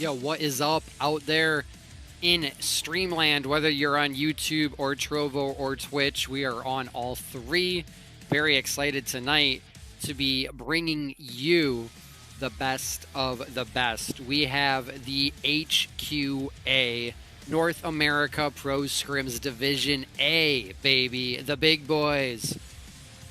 Yo, what is up out there in Streamland? Whether you're on YouTube or Trovo or Twitch, we are on all three. Very excited tonight to be bringing you the best of the best. We have the HQA North America Pro Scrims Division A, baby. The big boys.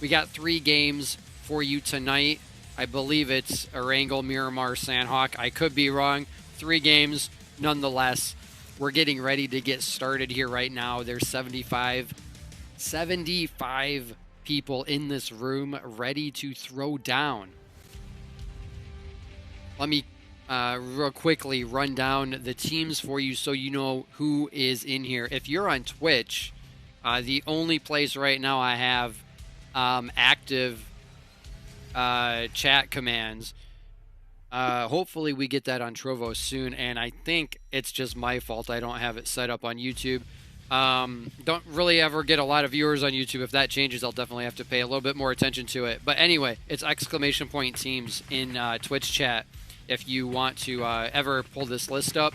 We got 3 games for you tonight. I believe it's Erangel, Miramar, Sandhawk. I could be wrong. 3 games, nonetheless. We're getting ready to get started here right now. There's 75 people in this room ready to throw down. Let me real quickly run down the teams for you so you know who is in here. If you're on Twitch, the only place right now I have active chat commands. Hopefully we get that on Trovo soon, and I think it's just my fault I don't have it set up on YouTube. Don't really ever get a lot of viewers on YouTube. If that changes, I'll definitely have to pay a little bit more attention to it. But anyway, it's exclamation point teams in Twitch chat if you want to ever pull this list up.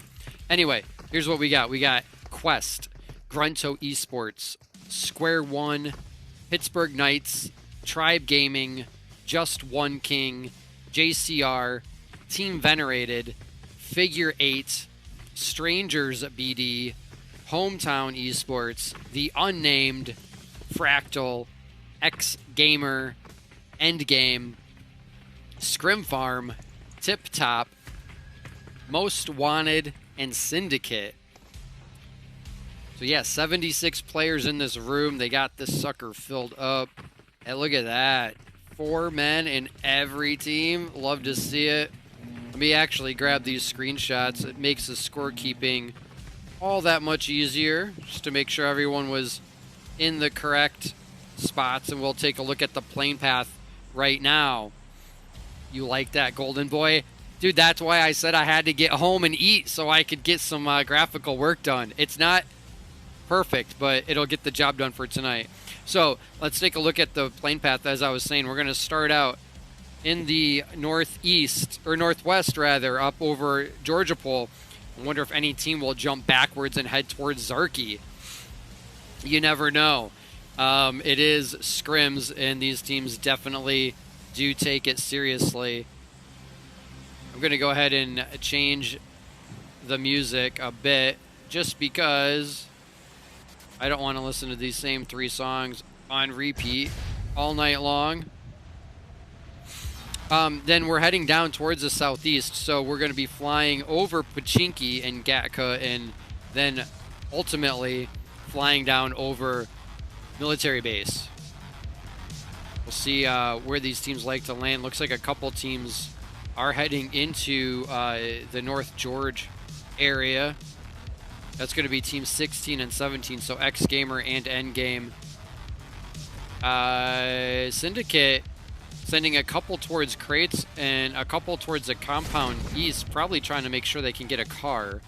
Anyway, here's what we got. We got Quest, Grunto Esports, Square One, Pittsburgh Knights, Tribe Gaming, Just One King, JCR, Team Venerated, Figure 8, Strangers BD, Hometown Esports, The Unnamed, Fractal, X Gamer, Endgame, Scrim Farm, Tip Top, Most Wanted, and Syndicate. So yeah, 76 players in this room. They got this sucker filled up. And look at that. 4 men in every team. Love to see it. Let me actually grab these screenshots. It makes the scorekeeping all that much easier, just to make sure everyone was in the correct spots. And we'll take a look at the plane path right now. You like that, Golden Boy? Dude, that's why I said I had to get home and eat so I could get some graphical work done. It's not perfect, but it'll get the job done for tonight. So let's take a look at the plane path. As I was saying, we're going to start out in the northeast, or northwest rather, up over Georgia Pole. I wonder if any team will jump backwards and head towards Zarky. You never know. It is scrims, and these teams definitely do take it seriously. I'm going to go ahead and change the music a bit, just because I don't want to listen to these same 3 songs on repeat all night long. Then we're heading down towards the southeast, so we're going to be flying over Pachinki and Gatka, and then ultimately flying down over Military Base. We'll see where these teams like to land. Looks like a couple teams are heading into the North George area. That's going to be teams 16 and 17, so X Gamer and Endgame. Syndicate sending a couple towards crates and a couple towards the compound east, probably trying to make sure they can get a car.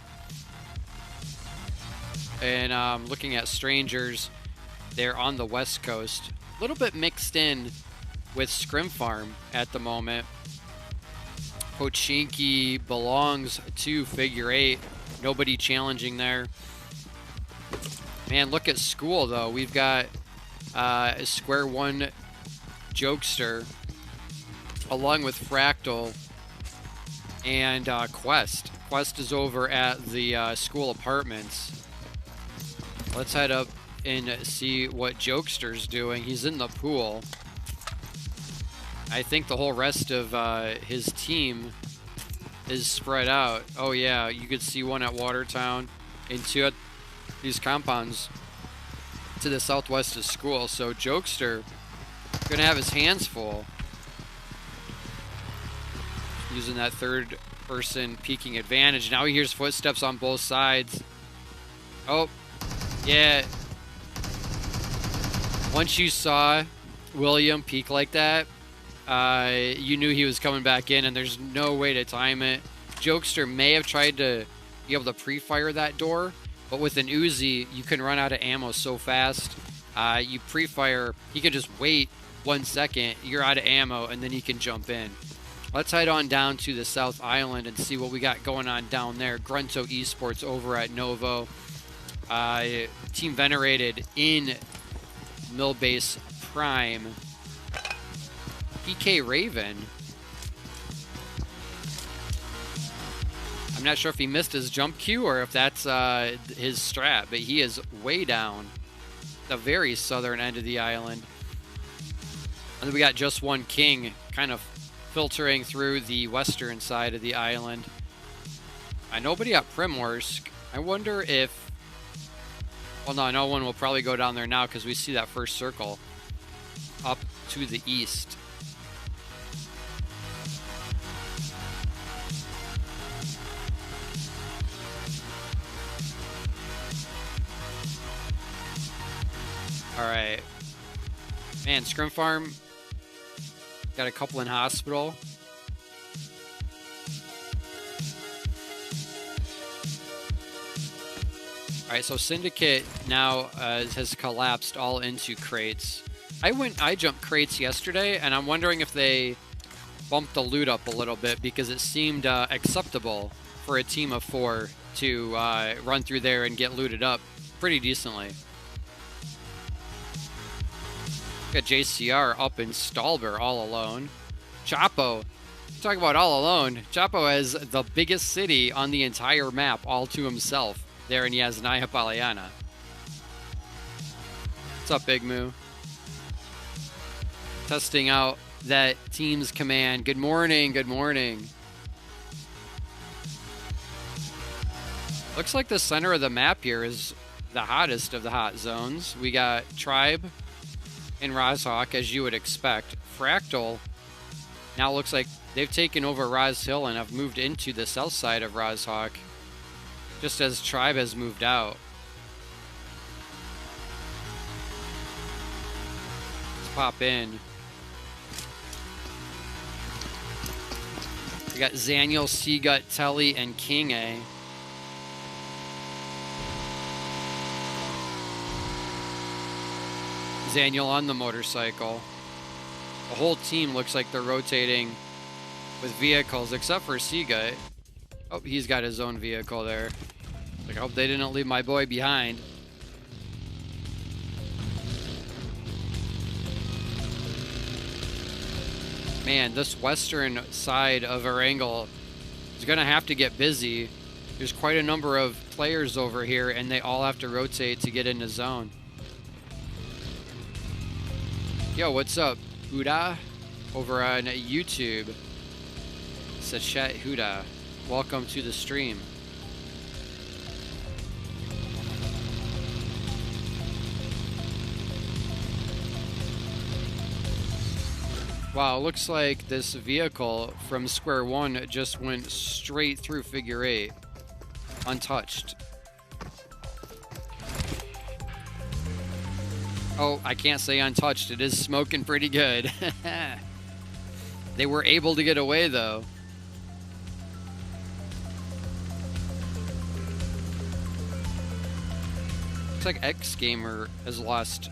And looking at Strangers, they're on the west coast. A little bit mixed in with Scrim Farm at the moment. Pochinki belongs to Figure 8. Nobody challenging there. Man, look at school, though. We've got Square One Jokester, along with Fractal and Quest. Quest is over at the school apartments. Let's head up and see what Jokester's doing. He's in the pool. I think the whole rest of his team is spread out. Oh yeah, you could see one at Watertown and 2 at these compounds to the southwest of school. So Jokester gonna have his hands full, using that 3rd person peeking advantage. Now he hears footsteps on both sides. Oh yeah, once you saw William peek like that, you knew he was coming back in, and there's no way to time it. Jokester may have tried to be able to pre-fire that door, but with an Uzi, you can run out of ammo so fast. You pre-fire, he can just wait 1 second, you're out of ammo, and then he can jump in. Let's head on down to the South Island and see what we got going on down there. Grunto Esports over at Novo. Team Venerated in Millbase Prime. PK Raven. I'm not sure if he missed his jump cue or if that's his strat, but he is way down the very southern end of the island. And then we got Just One King kind of filtering through the western side of the island. Nobody at Primorsk. I wonder if... Well, no one will probably go down there now because we see that first circle up to the east. All right. Man, Scrim Farm got a couple in hospital. All right, so Syndicate now has collapsed all into crates. I jumped crates yesterday, and I'm wondering if they bumped the loot up a little bit because it seemed acceptable for a team of 4 to run through there and get looted up pretty decently. Got JCR up in Stalber all alone. Chapo, talk about all alone. Chapo has the biggest city on the entire map all to himself there in Yasnaya Polyana. What's up, Big Moo? Testing out that team's command. Good morning, good morning. Looks like the center of the map here is the hottest of the hot zones. We got Tribe and Rozhawk, as you would expect. Fractal now looks like they've taken over Roz Hill and have moved into the south side of Rozhawk, just as Tribe has moved out. Let's pop in. We got Zaniel, Seagut, Telly, and King A. Zaniel on the motorcycle. The whole team looks like they're rotating with vehicles, except for Seagut. Oh, he's got his own vehicle there. Like, I hope they didn't leave my boy behind. Man, this western side of Erangel is going to have to get busy. There's quite a number of players over here, and they all have to rotate to get into zone. Yo, what's up, Huda? Over on YouTube. Sachet Huda. Welcome to the stream. Wow, looks like this vehicle from Square One just went straight through Figure 8. Untouched. Oh, I can't say untouched. It is smoking pretty good. They were able to get away, though. Looks like X Gamer has lost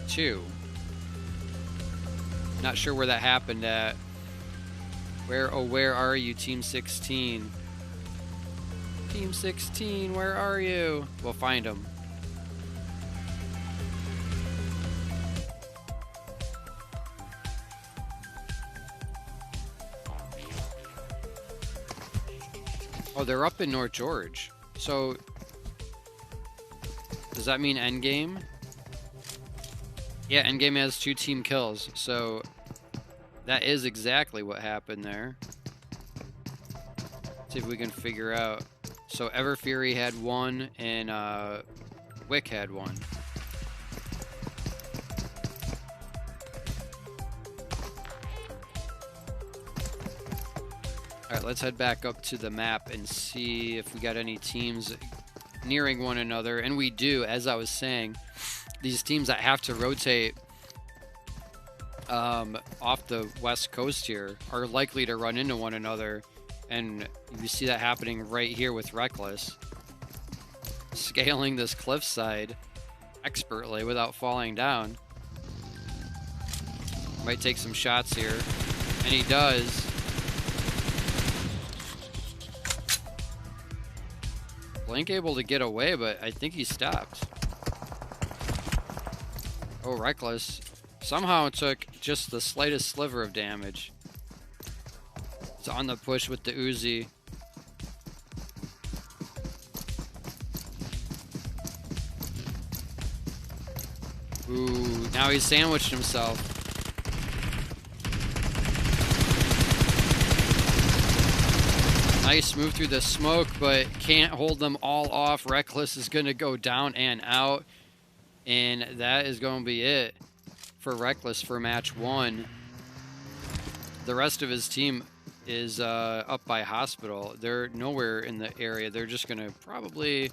2. Not sure where that happened at. Where are you, Team 16? Team 16, where are you? We'll find them. Oh, they're up in North George. So, does that mean Endgame? Yeah, Endgame has 2 team kills, so that is exactly what happened there. Let's see if we can figure out. So Everfury had 1, and Wick had 1. Alright, let's head back up to the map and see if we got any teams nearing one another. And we do, as I was saying. These teams that have to rotate off the west coast here are likely to run into one another. And you see that happening right here with Reckless. Scaling this cliffside expertly without falling down. Might take some shots here. And he does. Blank able to get away, but I think he stopped. Oh, Reckless somehow took just the slightest sliver of damage. He's on the push with the Uzi. Ooh, now he's sandwiched himself. Nice move through the smoke, but can't hold them all off. Reckless is going to go down and out. And that is going to be it for Reckless for match 1. The rest of his team is up by hospital. They're nowhere in the area. They're just going to probably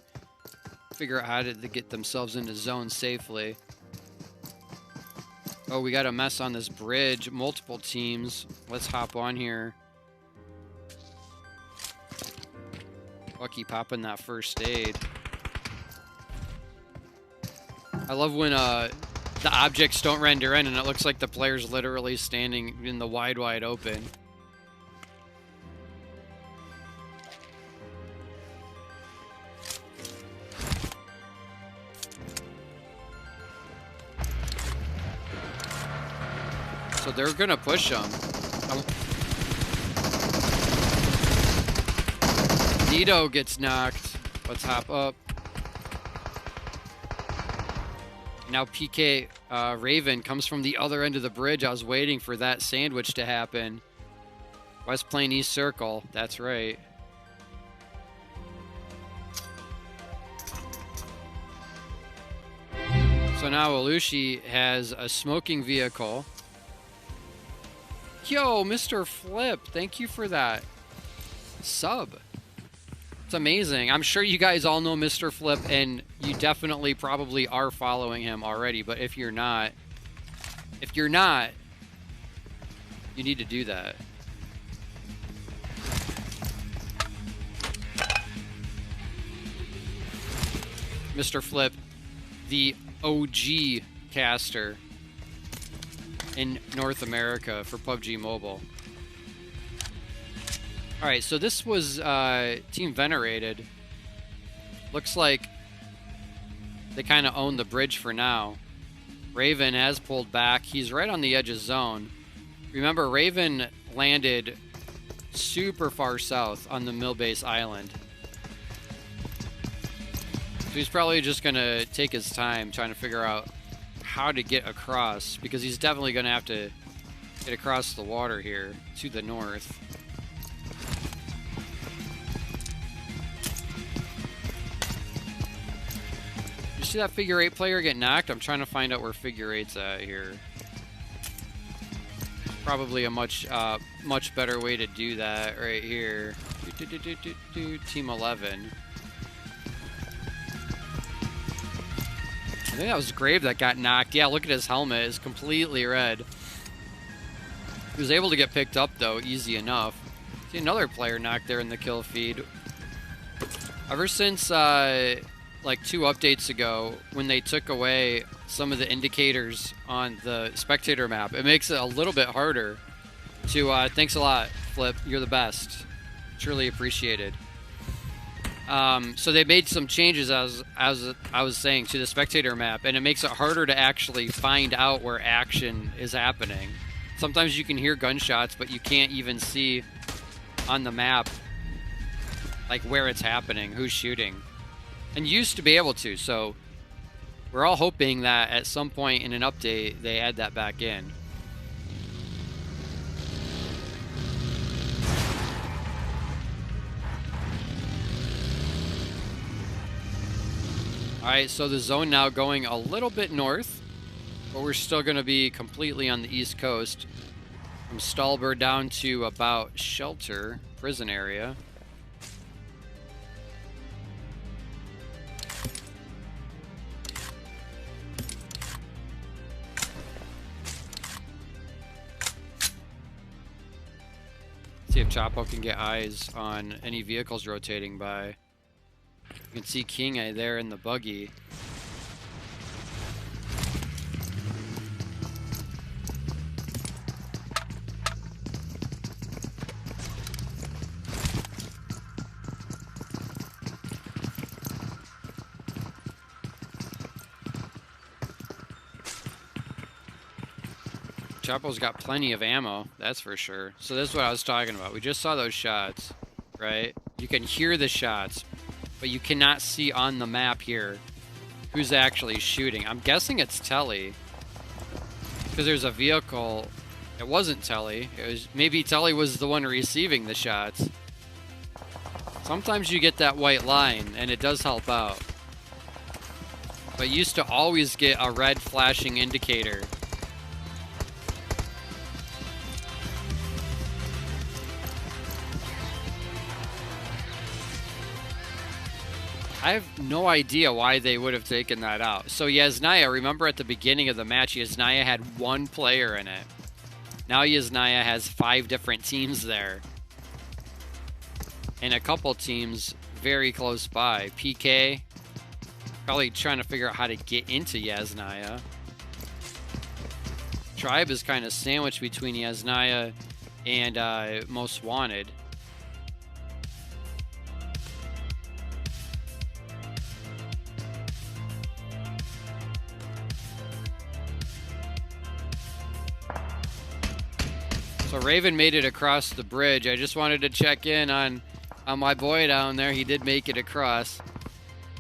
figure out how to get themselves into zone safely. Oh, we got a mess on this bridge. Multiple teams. Let's hop on here. Lucky popping that first aid. I love when the objects don't render in and it looks like the player's literally standing in the wide open. So they're gonna push them. Nito gets knocked. Let's hop up. Now PK Raven comes from the other end of the bridge. I was waiting for that sandwich to happen. West Plain East Circle. That's right. So now Alushi has a smoking vehicle. Yo, Mr. Flip, thank you for that sub. It's amazing. I'm sure you guys all know Mr. Flip, and you definitely probably are following him already, but if you're not, you need to do that. Mr. Flip, the OG caster in North America for PUBG Mobile. Alright, so this was Team Venerated. Looks like they kind of own the bridge for now. Raven has pulled back. He's right on the edge of zone. Remember, Raven landed super far south on the Millbase Island. So he's probably just going to take his time trying to figure out how to get across, because he's definitely going to have to get across the water here to the north. You see that figure 8 player get knocked? I'm trying to find out where figure 8's at here. Probably a much better way to do that right here. Team 11. I think that was Grave that got knocked. Yeah, look at his helmet. It's completely red. He was able to get picked up, though, easy enough. See another player knocked there in the kill feed. Ever since, like 2 updates ago, when they took away some of the indicators on the spectator map, it makes it a little bit harder to... thanks a lot, Flip. You're the best. Truly appreciated. So they made some changes, as I was saying, to the spectator map, and it makes it harder to actually find out where action is happening. Sometimes you can hear gunshots, but you can't even see on the map like where it's happening, who's shooting. And you used to be able to, so we're all hoping that at some point in an update they add that back in. Alright, so the zone now going a little bit north, but we're still going to be completely on the east coast. From Stallbird down to about Shelter, prison area. See if Chapo can get eyes on any vehicles rotating by. You can see King there in the buggy. Chapo's got plenty of ammo, that's for sure. So this is what I was talking about. We just saw those shots, right? You can hear the shots, but you cannot see on the map here who's actually shooting. I'm guessing it's Telly, because there's a vehicle. It wasn't Telly. It was, maybe Telly was the one receiving the shots. Sometimes you get that white line, and it does help out. But you used to always get a red flashing indicator. I have no idea why they would have taken that out. So Yasnaya, remember at the beginning of the match, Yasnaya had one player in it. Now Yasnaya has 5 different teams there. And a couple teams very close by. PK, probably trying to figure out how to get into Yasnaya. Tribe is kind of sandwiched between Yasnaya and Most Wanted. So Raven made it across the bridge. I just wanted to check in on my boy down there. He did make it across.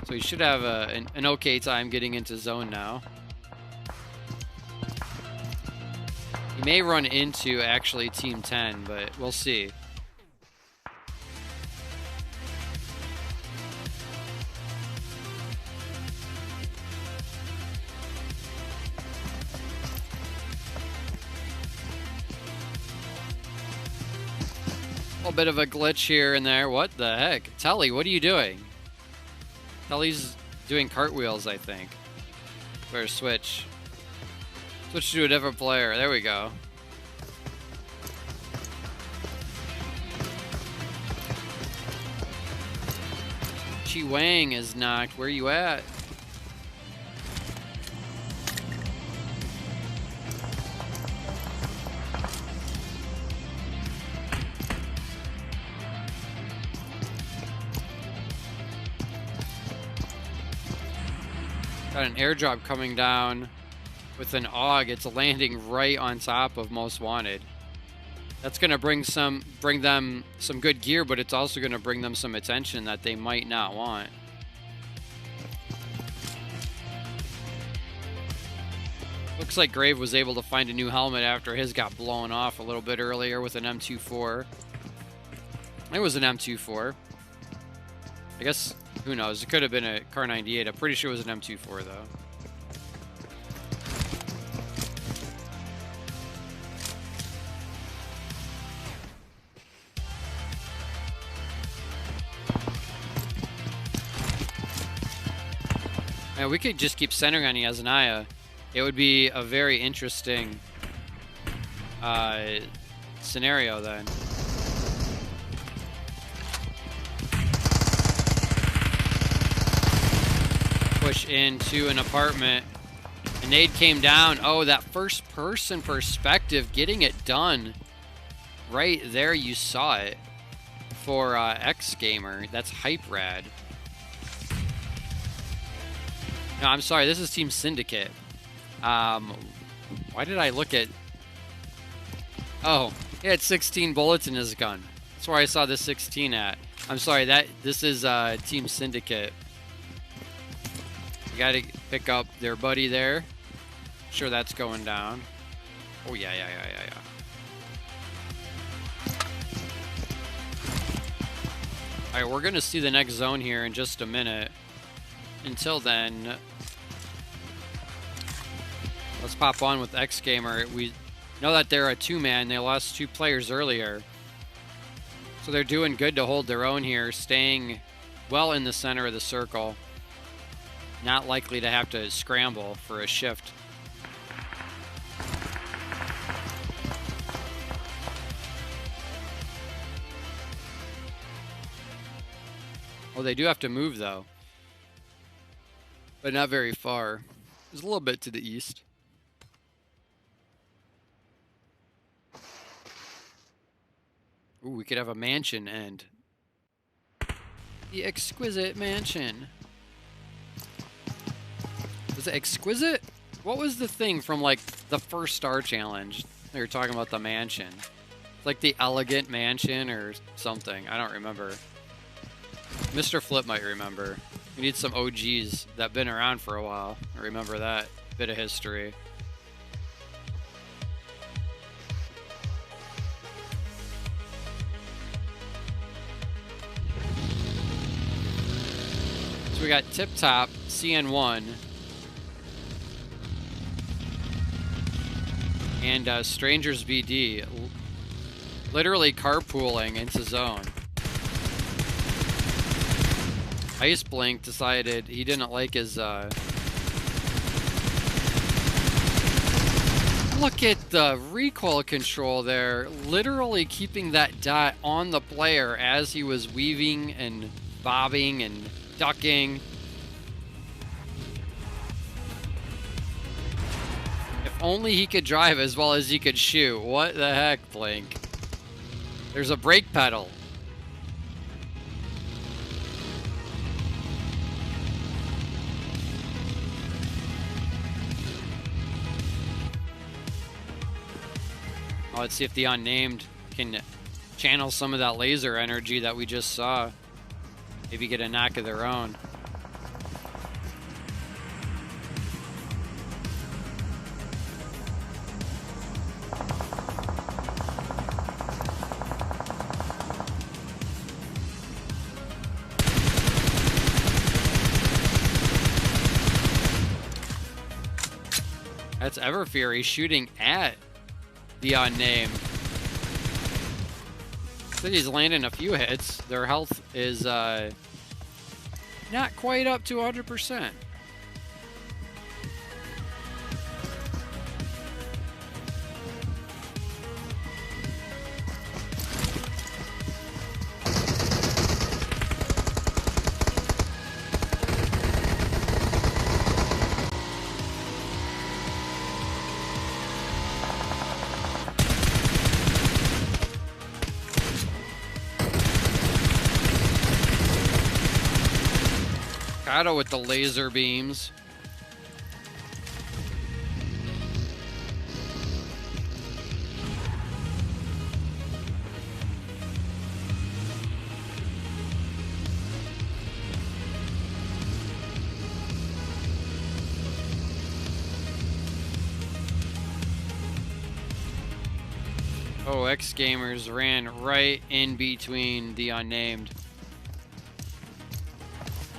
So he should have an okay time getting into zone now. He may run into actually Team 10, but we'll see. A little bit of a glitch here and there. What the heck? Telly, what are you doing? Telly's doing cartwheels, I think. Better switch. Switch to a different player. There we go. Chi Wang is knocked. Where you at? Got an airdrop coming down with an AUG. It's landing right on top of Most Wanted. That's going to bring them some good gear, but it's also going to bring them some attention that they might not want. Looks like Grave was able to find a new helmet after his got blown off a little bit earlier with an M24. It was an M24. I guess, who knows? It could have been a Car 98. I'm pretty sure it was an M24, though. Man, we could just keep centering on Yasnaya. It would be a very interesting scenario then. Push into an apartment. A nade came down. Oh, that first person perspective, getting it done. Right there, you saw it. For X Gamer. That's hype rad. No, I'm sorry. This is Team Syndicate. Why did I look at... Oh, he had 16 bullets in his gun. That's where I saw the 16 at. I'm sorry. This is Team Syndicate. You gotta pick up their buddy there. Sure, that's going down. Oh, yeah. Alright, we're gonna see the next zone here in just a minute. Until then, let's pop on with X Gamer. We know that they're a 2-man. They lost 2 players earlier. So they're doing good to hold their own here, staying well in the center of the circle. Not likely to have to scramble for a shift. Oh, they do have to move, though. But not very far. It's a little bit to the east. Ooh, we could have a mansion end. The exquisite mansion. Was it exquisite? What was the thing from, like, the first Star Challenge? They were talking about the mansion. It's like the elegant mansion or something. I don't remember. Mr. Flip might remember. We need some OGs that been around for a while. Remember that bit of history. So we got Tip Top, CN1, and Strangers BD, literally carpooling into zone. Ice Blink decided he didn't like his, look at the recoil control there, literally keeping that dot on the player as he was weaving and bobbing and ducking. If only he could drive as well as he could shoot. What the heck, Blink? There's a brake pedal. Oh, let's see if the unnamed can channel some of that laser energy that we just saw. Maybe get a knock of their own. That's Everfury shooting at the unnamed. He's landing a few hits. Their health is not quite up to 100%. Kato with the laser beams. Oh, X Gamers ran right in between the unnamed.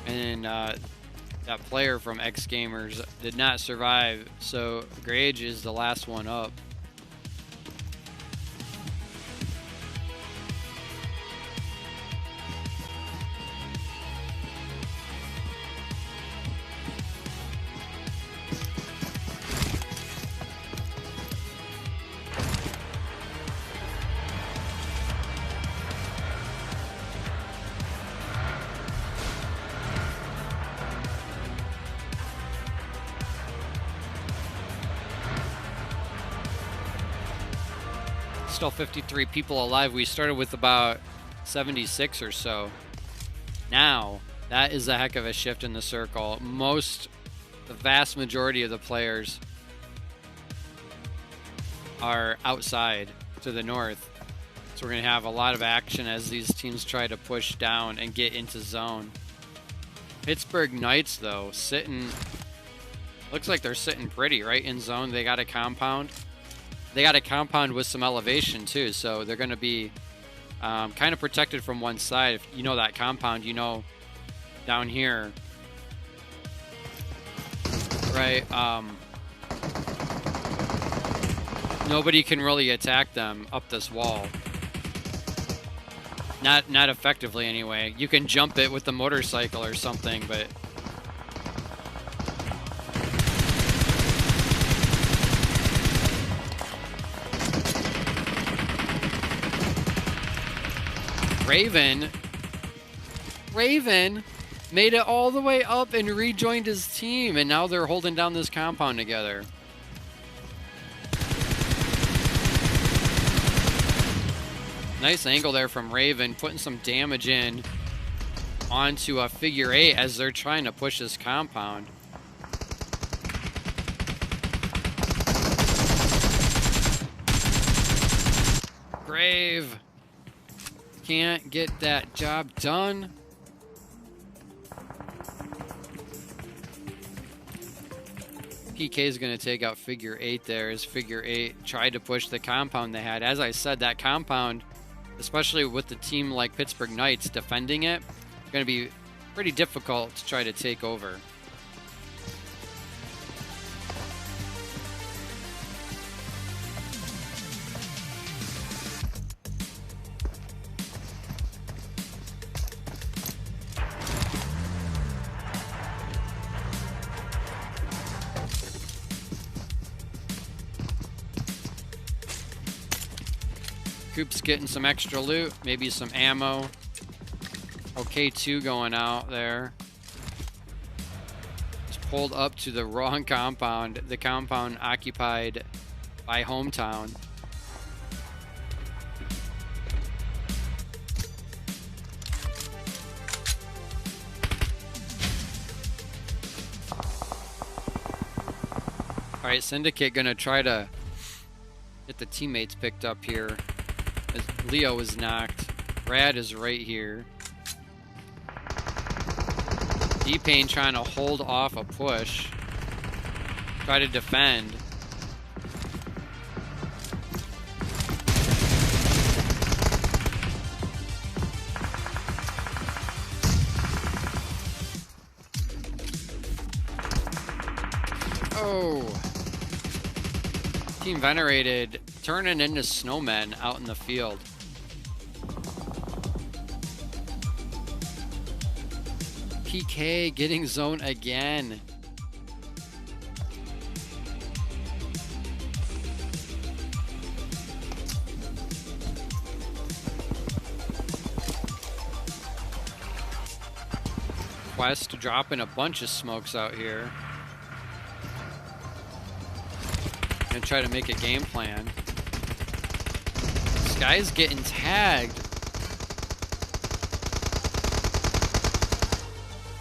And that player from X Gamers did not survive, so Grage is the last one up. Still 53 people alive. We started with about 76 or so. Now, that is a heck of a shift in the circle. The vast majority of the players are outside to the north. So we're going to have a lot of action as these teams try to push down and get into zone. Pittsburgh Knights, though, looks like they're sitting pretty right in zone. They got a compound. They got a compound with some elevation too, so they're going to be kind of protected from one side. If you know that compound, you know down here, right? Nobody can really attack them up this wall. Not effectively anyway. You can jump it with the motorcycle or something, but Raven made it all the way up and rejoined his team, and now they're holding down this compound together. Nice angle there from Raven, putting some damage in onto a figure 8 as they're trying to push this compound. save. Can't get that job done. PK is going to take out figure 8 there as figure 8 tried to push the compound they had. As I said, that compound, especially with the team like Pittsburgh Knights defending it, going to be pretty difficult to try to take over. Coop's getting some extra loot, maybe some ammo. Okay, 2 going out there. Just pulled up to the wrong compound. The compound occupied by Hometown. All right, Syndicate gonna try to get the teammates picked up here. As Leo is knocked. Brad is right here. D-Pain trying to hold off a push. Try to defend. Oh. Team Venerated turning into snowmen out in the field. PK getting zone again. Quest dropping a bunch of smokes out here. Gonna try to make a game plan. This guy's getting tagged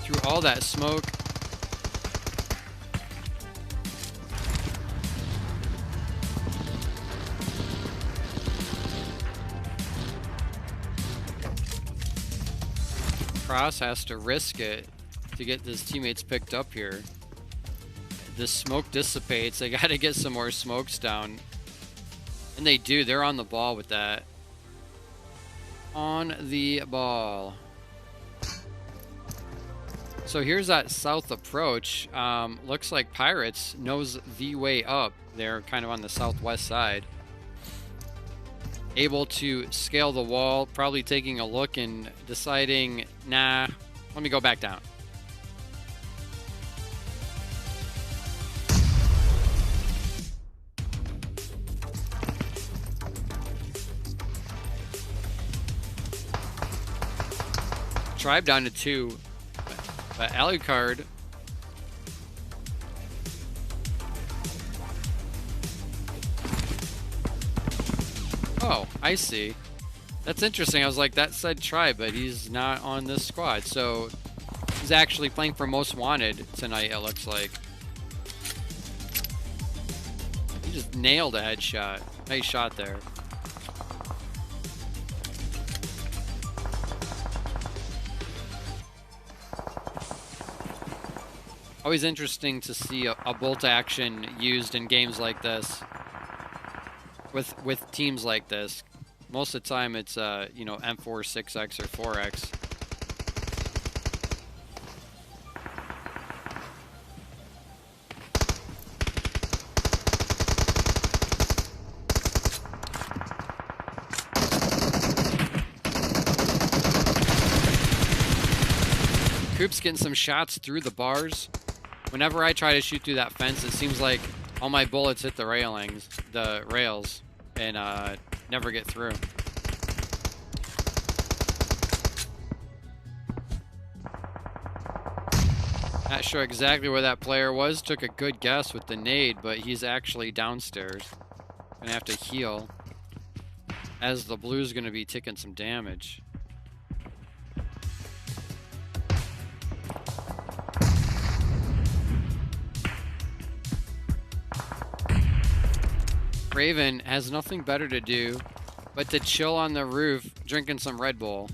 through all that smoke. Cross has to risk it to get his teammates picked up here. The smoke dissipates. They got to get some more smokes down. And they do. They're on the ball with that. On the ball. So here's that south approach. Looks like Pirates knows the way up. They're kind of on the southwest side. Able to scale the wall. Probably taking a look and deciding, nah, let me go back down. Tribe down to 2, but Alucard oh, I see. That's interesting. I was like, that said Tribe, but he's not on this squad. So he's actually playing for Most Wanted tonight, it looks like. He just nailed a headshot. Nice shot there. Always interesting to see a bolt action used in games like this with teams like this. Most of the time it's you know, M4 6X or 4X. Coop's getting some shots through the bars. Whenever I try to shoot through that fence, it seems like all my bullets hit the rails, and never get through. Not sure exactly where that player was. Took a good guess with the nade, but he's actually downstairs. Gonna have to heal, as the blue's gonna be taking some damage. Raven has nothing better to do but to chill on the roof drinking some Red Bull.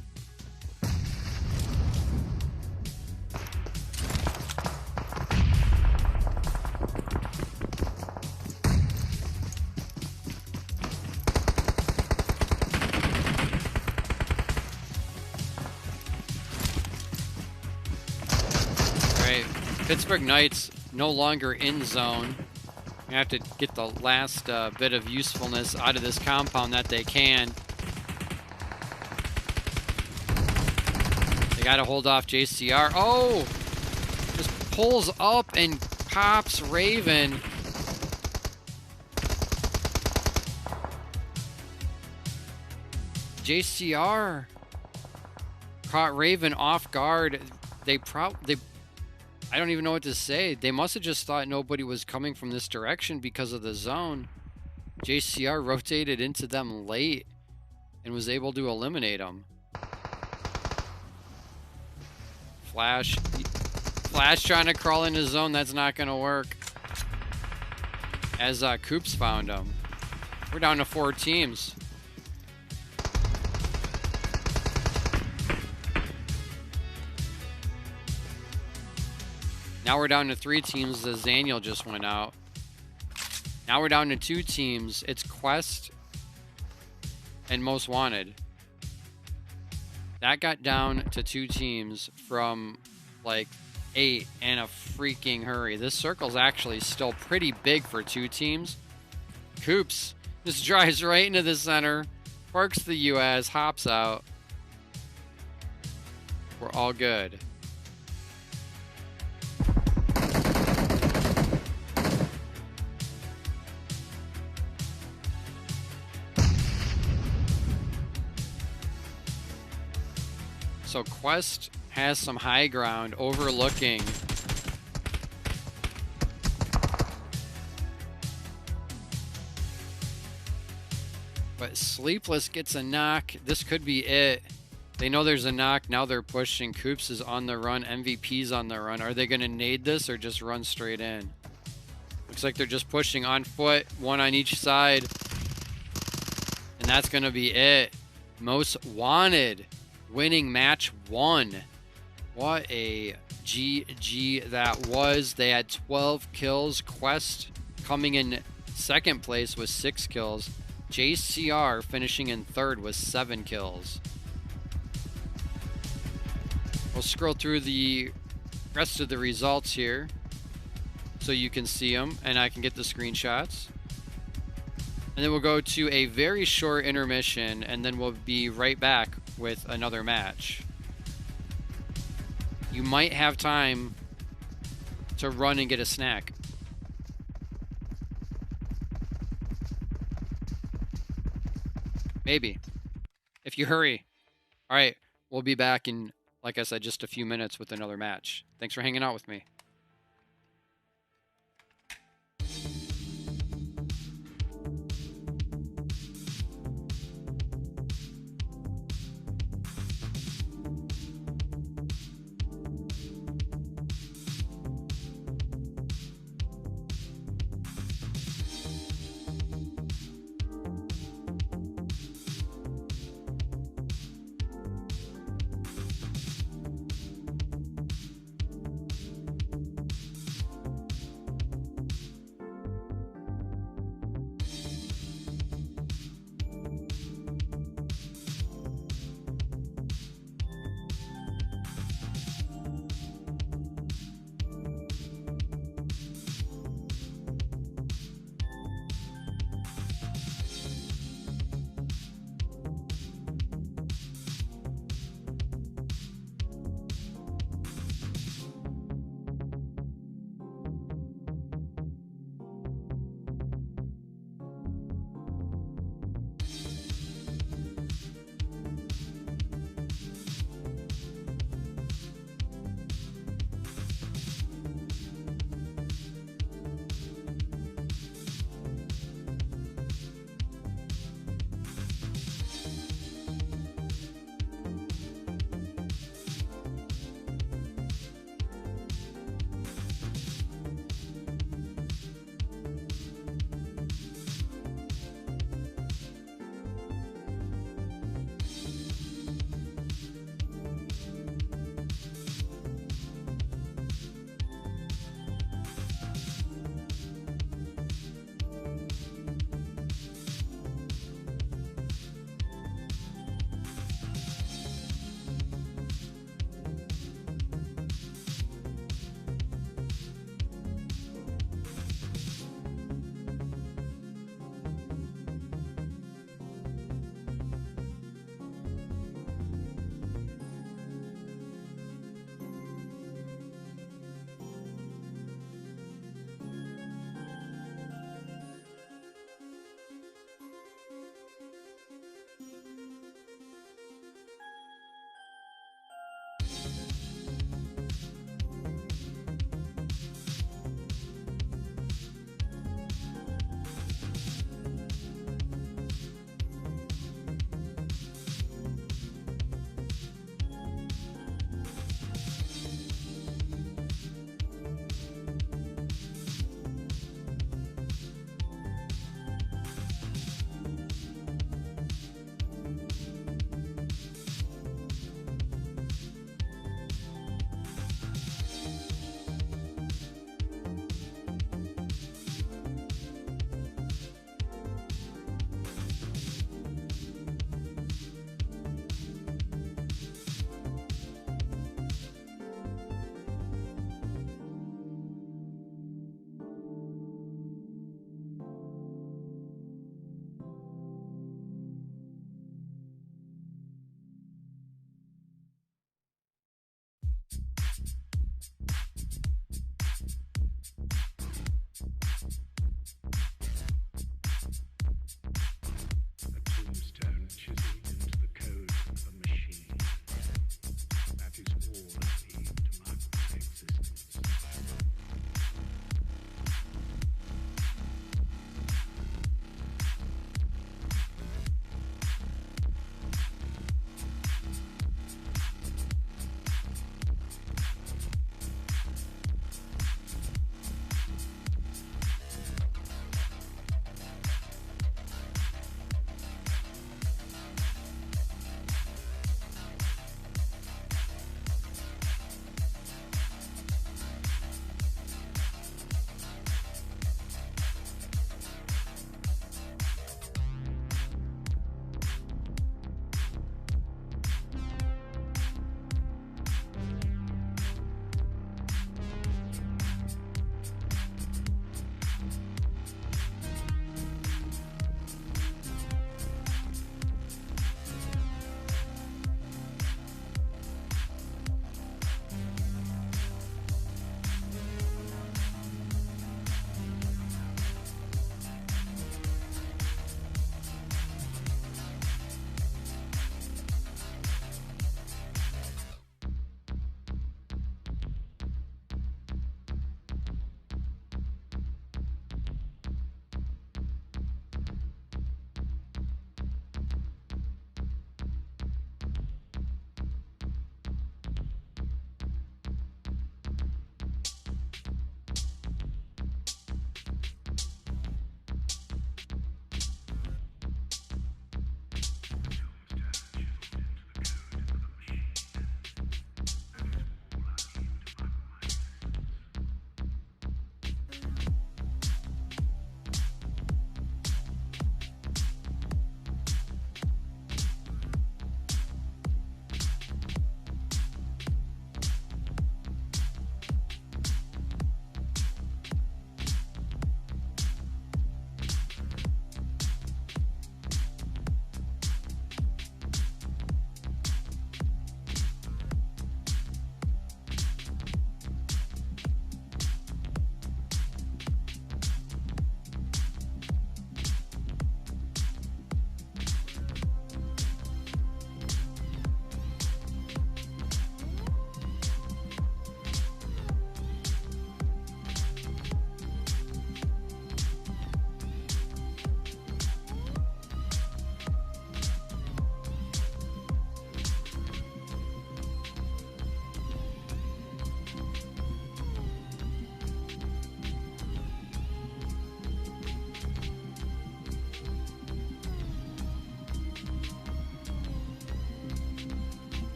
Pittsburgh Knights no longer in zone. You have to get the last bit of usefulness out of this compound that they can. They got to hold off JCR. Oh! Just pulls up and pops Raven. JCR caught Raven off guard. I don't even know what to say. They must have just thought nobody was coming from this direction because of the zone. JCR rotated into them late and was able to eliminate them. Flash trying to crawl into zone. That's not going to work. As Coops found him. We're down to 4 teams. Now we're down to 3 teams as Daniel just went out. Now we're down to 2 teams. It's Quest and Most Wanted. That got down to 2 teams from like 8 in a freaking hurry. This circle's actually still pretty big for 2 teams. Coops just drives right into the center, parks the US, hops out. We're all good. So Quest has some high ground overlooking. But Sleepless gets a knock. This could be it. They know there's a knock. Now they're pushing. Coops is on the run. MVP's on the run. Are they going to nade this or just run straight in? Looks like they're just pushing on foot. 1 on each side. And that's going to be it. Most Wanted winning match 1. What a GG that was. They had 12 kills. Quest coming in 2nd place with 6 kills. JCR finishing in 3rd with 7 kills. We'll scroll through the rest of the results here so you can see them and I can get the screenshots. And then we'll go to a very short intermission and then we'll be right back with another match. You might have time to run and get a snack. Maybe. If you hurry. All right. We'll be back in, like I said, just a few minutes with another match. Thanks for hanging out with me.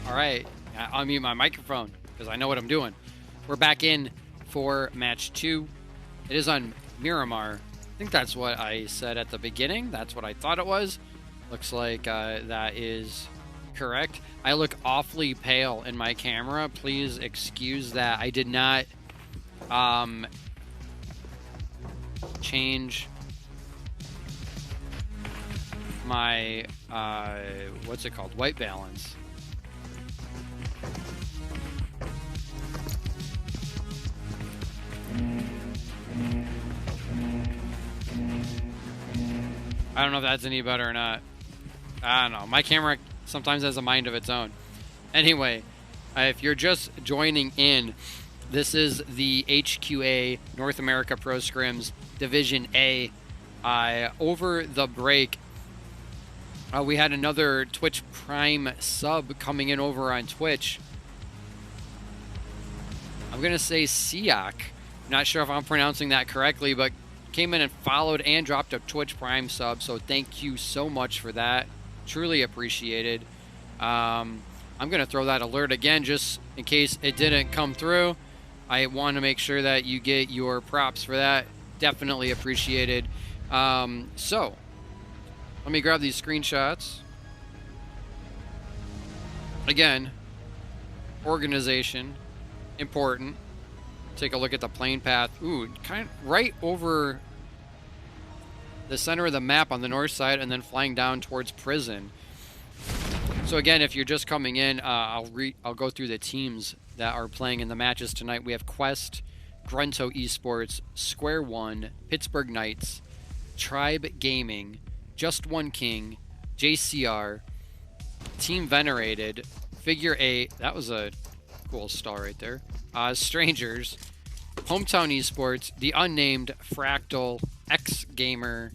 All right, I'll mute my microphone because I know what I'm doing. We're back in for match 2. It is on Miramar. I think that's what I said at the beginning. That's what I thought it was. Looks like that is correct. I look awfully pale in my camera. Please excuse that. I did not change my what's it called? White balance. I don't know if that's any better or not. I don't know. My camera sometimes has a mind of its own. Anyway, if you're just joining in, this is the HQA North America Pro Scrims Division A. Over the break, we had another Twitch Prime sub coming in over on Twitch. I'm going to say Siak. Not sure if I'm pronouncing that correctly, but came in and followed and dropped a Twitch Prime sub, so thank you so much for that. Truly appreciated. I'm going to throw that alert again just in case it didn't come through. I want to make sure that you get your props for that. Definitely appreciated. So, let me grab these screenshots. Again, organization, important. Take a look at the plane path. Ooh, kind of right over the center of the map on the north side and then flying down towards prison. So again, if you're just coming in, I'll go through the teams that are playing in the matches tonight. We have Quest, Grunto Esports, Square One, Pittsburgh Knights, Tribe Gaming, Just One King, JCR, Team Venerated, Figure 8. That was a cool star right there. Strangers, Hometown Esports, The Unnamed, Fractal, X Gamer,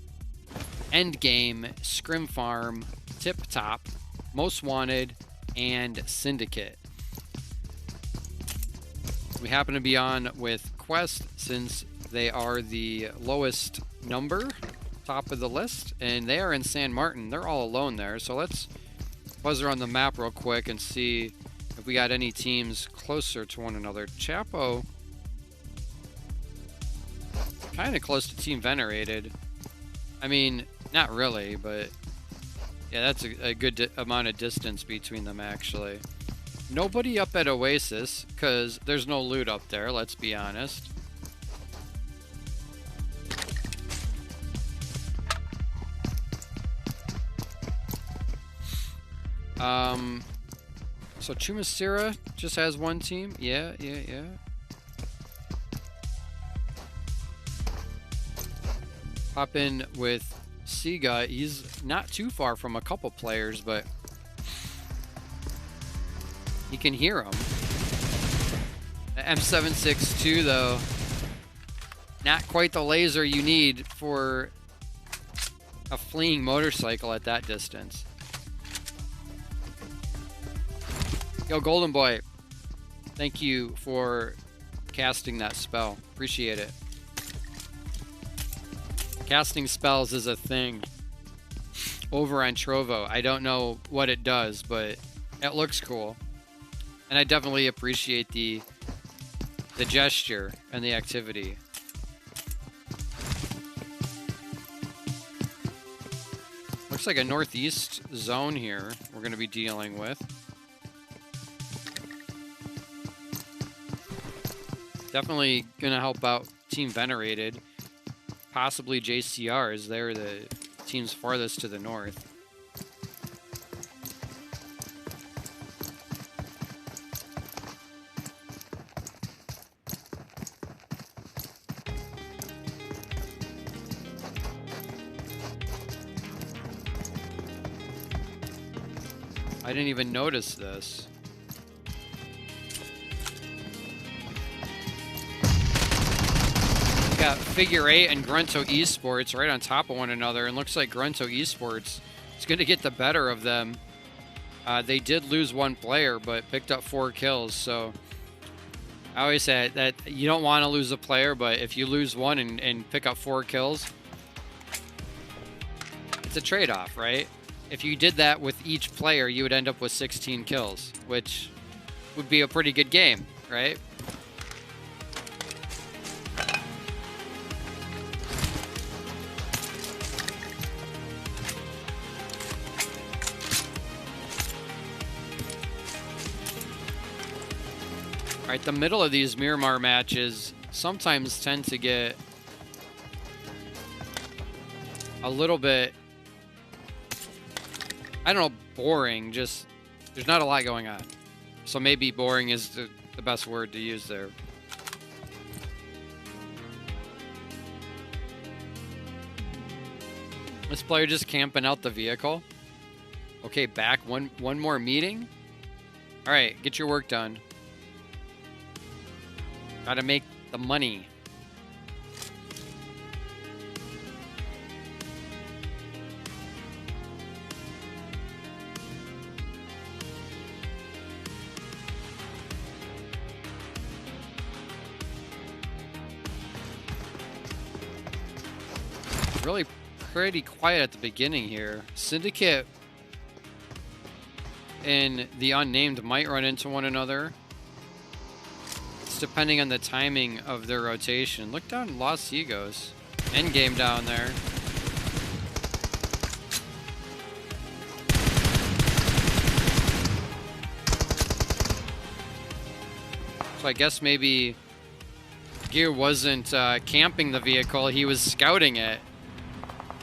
Endgame, Scrim Farm, Tip Top, Most Wanted, and Syndicate. We happen to be on with Quest since they are the lowest number, top of the list, and they are in San Martin. They're all alone there, so let's buzz around the map real quick and see if we got any teams closer to one another. Chapo, kind of close to Team Venerated. I mean, not really, but yeah, that's a good amount of distance between them, actually. Nobody up at Oasis, because there's no loot up there, let's be honest. So Chumasira just has one team. Yeah. Hop in with Siga. He's not too far from a couple players, but you can hear him. The M762, though, not quite the laser you need for a fleeing motorcycle at that distance. Yo, Golden Boy, thank you for casting that spell. Appreciate it. Casting spells is a thing over on Trovo. I don't know what it does, but it looks cool. And I definitely appreciate the gesture and the activity. Looks like a northeast zone here we're going to be dealing with. Definitely going to help out Team Venerated. Possibly JCR, as they're the teams farthest to the north. I didn't even notice this. Got Figure 8 and Grunto Esports right on top of one another, and looks like Grunto Esports is going to get the better of them. They did lose one player, but picked up 4 kills, so I always say that you don't want to lose a player, but if you lose one and pick up 4 kills, it's a trade-off, right? if you did that with each player, you would end up with 16 kills, which would be a pretty good game, right? All right, the middle of these Miramar matches sometimes tend to get a little bit, I don't know, boring. Just, there's not a lot going on. So maybe boring is the best word to use there. This player just camping out the vehicle. Okay, back one more meeting. All right, get your work done. Gotta make the money. Really pretty quiet at the beginning here. Syndicate and the Unnamed might run into one another. It's depending on the timing of their rotation. Look down Los Egos. Endgame down there. So I guess maybe Gear wasn't camping the vehicle, he was scouting it.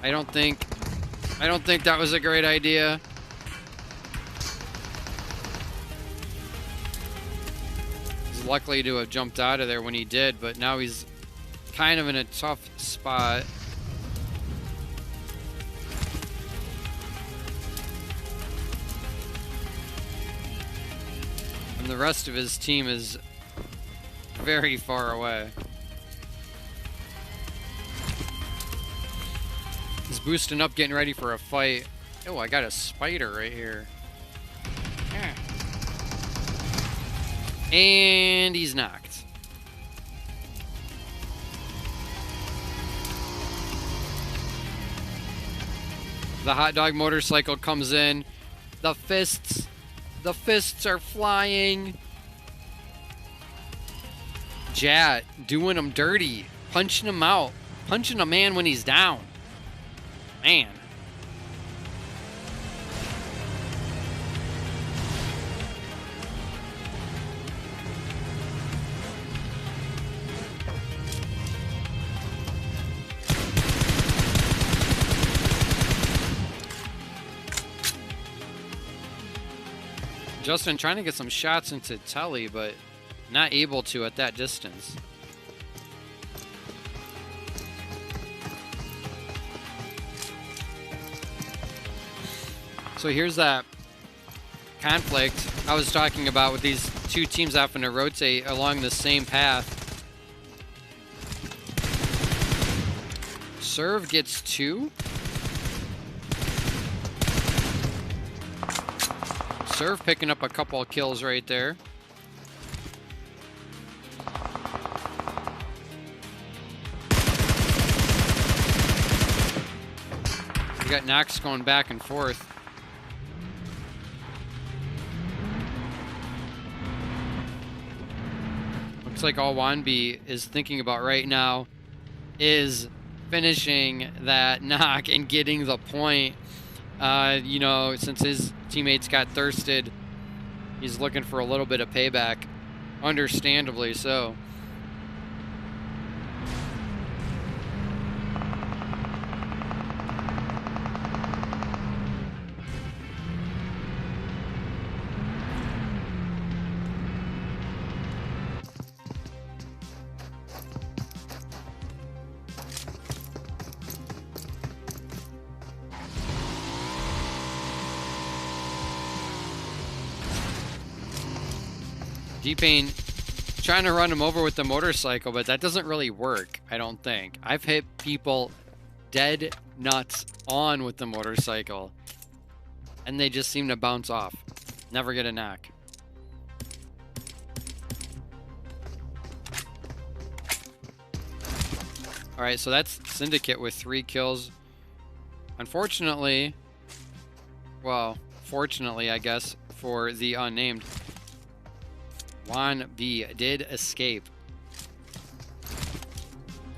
I don't think that was a great idea. He's lucky to have jumped out of there when he did, but now he's kind of in a tough spot. And the rest of his team is very far away. He's boosting up, getting ready for a fight. Oh, I got a spider right here. Yeah. And he's knocked. The hot dog motorcycle comes in. The fists are flying. Jat doing him dirty, punching him out, punching a man when he's down. Man. Justin trying to get some shots into Telly, but not able to at that distance. So here's that conflict I was talking about with these two teams having to rotate along the same path. Serve gets 2. Serve picking up a couple of kills right there. We got Nox going back and forth. Looks like all Wanbi is thinking about right now is finishing that knock and getting the point. You know, since his teammates got thirsted, he's looking for a little bit of payback. Understandably so. D-Pain trying to run him over with the motorcycle, but that doesn't really work, I don't think. I've hit people dead nuts on with the motorcycle, and they just seem to bounce off. Never get a knock. Alright, so that's Syndicate with 3 kills. Unfortunately, Well, fortunately, I guess, for the unnamed, Juan B did escape.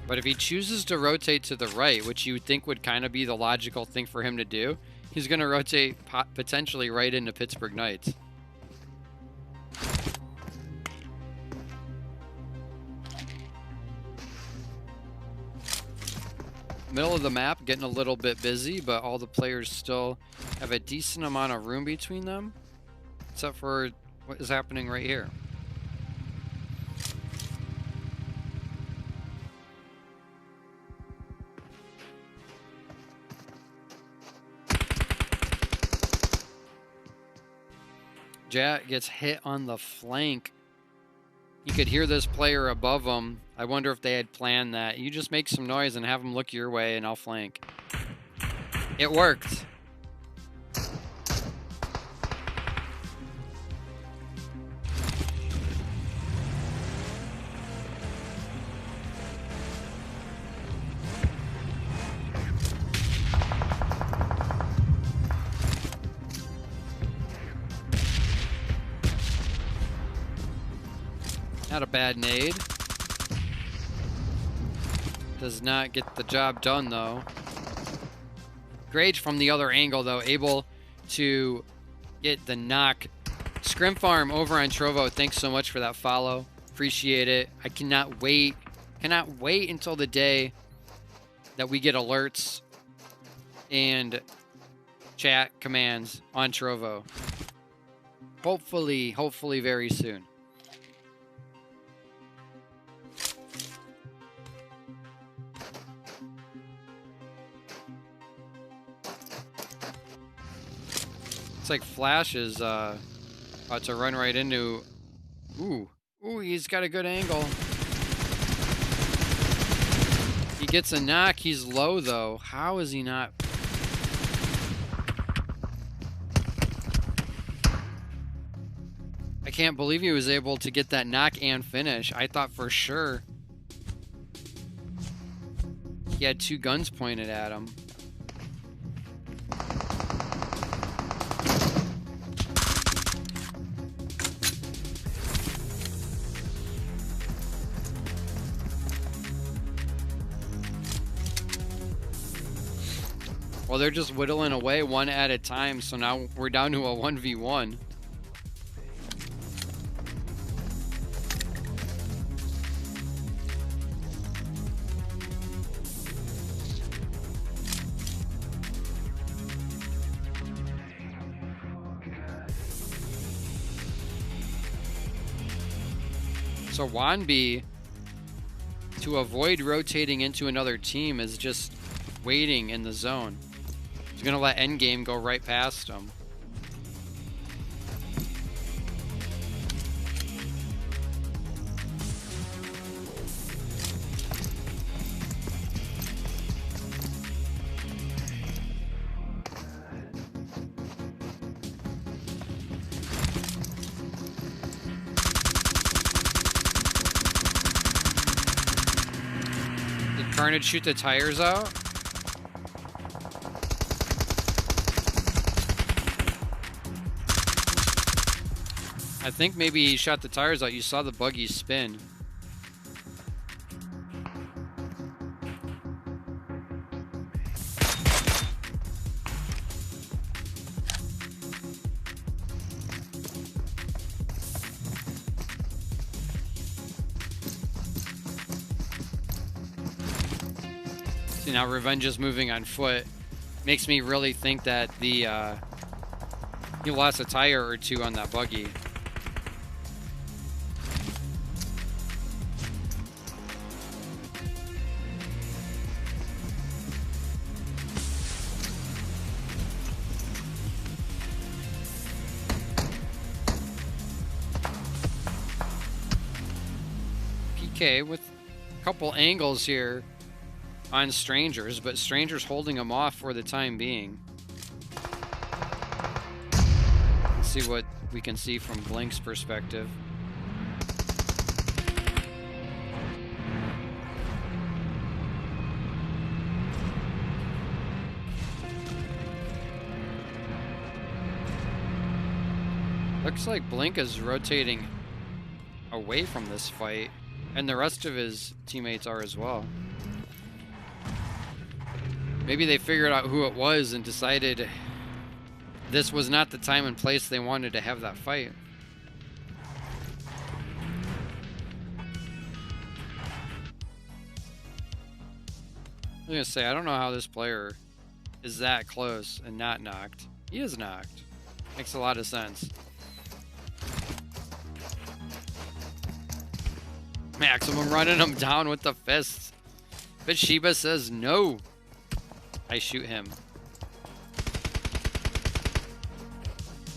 But if he chooses to rotate to the right, which you would think would kind of be the logical thing for him to do, he's going to rotate potentially right into Pittsburgh Knights. Middle of the map, getting a little bit busy, but all the players still have a decent amount of room between them, except for what is happening right here. Jack gets hit on the flank. You could hear this player above him. I wonder if they had planned that. You just make some noise and have him look your way and I'll flank. It worked. Not a bad nade. Does not get the job done, though. Great from the other angle, though. Able to get the knock. Scrim Farm over on Trovo, thanks so much for that follow. Appreciate it. I cannot wait. Cannot wait until the day that we get alerts and chat commands on Trovo. Hopefully very soon. Like Flash is about to run right into. Ooh, he's got a good angle. He gets a knock. He's low though. How is he not? I can't believe he was able to get that knock and finish. I thought for sure he had two guns pointed at him. Well, they're just whittling away one at a time, so now we're down to a 1v1. So Wanby, to avoid rotating into another team, is just waiting in the zone. He's going to let Endgame go right past him. Did Carnage shoot the tires out? I think maybe he shot the tires out. You saw the buggy spin. See, now Revenge is moving on foot. Makes me really think that the he lost a tire or two on that buggy. With a couple angles here on Strangers, but Strangers holding them off for the time being. Let's see what we can see from Blink's perspective. Looks like Blink is rotating away from this fight, and the rest of his teammates are as well. Maybe they figured out who it was and decided this was not the time and place they wanted to have that fight. I was gonna say, I don't know how this player is that close and not knocked. He is knocked. Makes a lot of sense. Maximum running him down with the fists. But Sheba says no. I shoot him.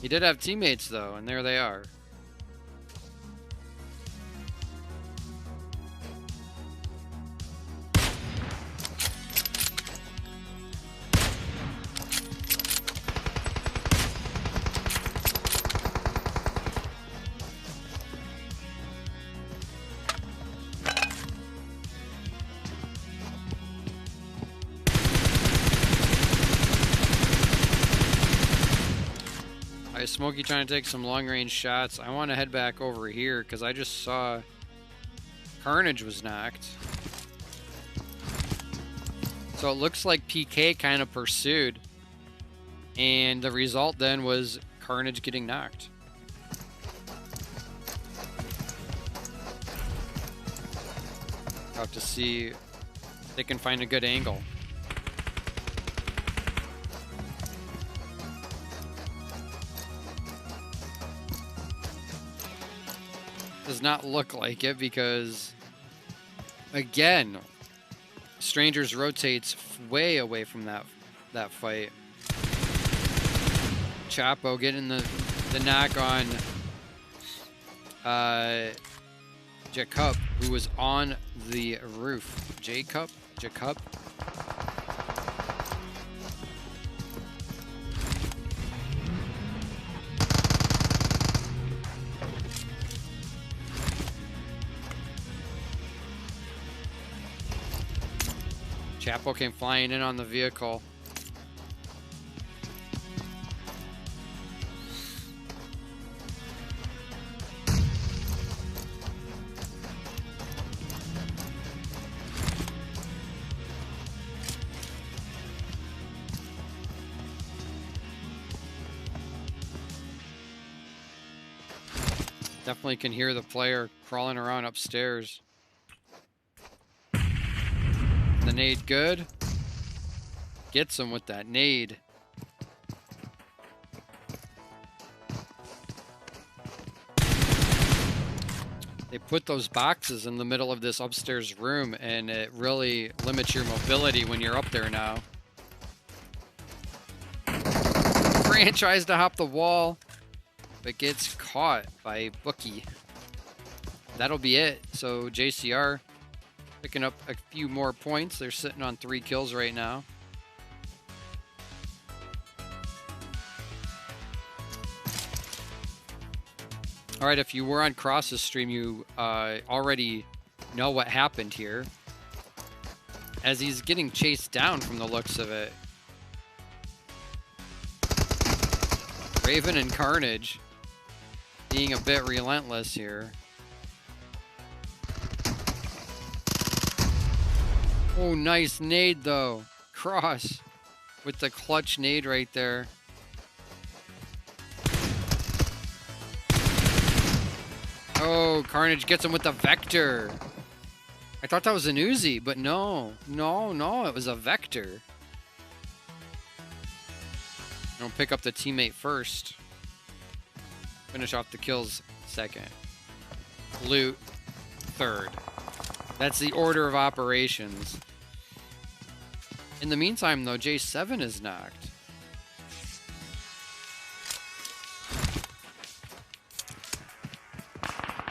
He did have teammates though, and there they are. Smokey trying to take some long-range shots. I want to head back over here because I just saw Carnage was knocked. So it looks like PK kind of pursued. And the result then was Carnage getting knocked. I'll have to see if they can find a good angle. Does not look like it because, again, Strangers rotates way away from that fight. Chapo getting the knock on Jacob, who was on the roof. Jacob. Chapo came flying in on the vehicle. Definitely can hear the player crawling around upstairs. The nade good. Gets him with that nade. They put those boxes in the middle of this upstairs room, and it really limits your mobility when you're up there now. Fran tries to hop the wall, but gets caught by Bookie. That'll be it. So JCR picking up a few more points. They're sitting on 3 kills right now. All right, if you were on Cross's stream, you already know what happened here. As he's getting chased down from the looks of it. Raven and Carnage being a bit relentless here. Oh, nice nade though. Cross with the clutch nade right there. Oh, Carnage gets him with the Vector. I thought that was an Uzi, but no, it was a Vector. I'll pick up the teammate first. Finish off the kills second. Loot third. That's the order of operations. In the meantime, though, J7 is knocked.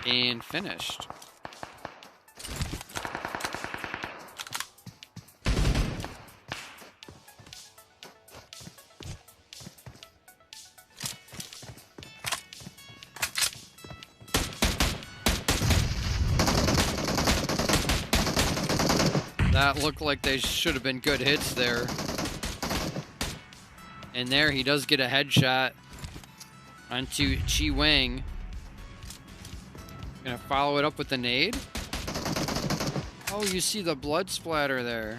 And finished. That looked like they should have been good hits there. And there he does get a headshot onto Chi Wang. Gonna follow it up with the nade. Oh, you see the blood splatter there.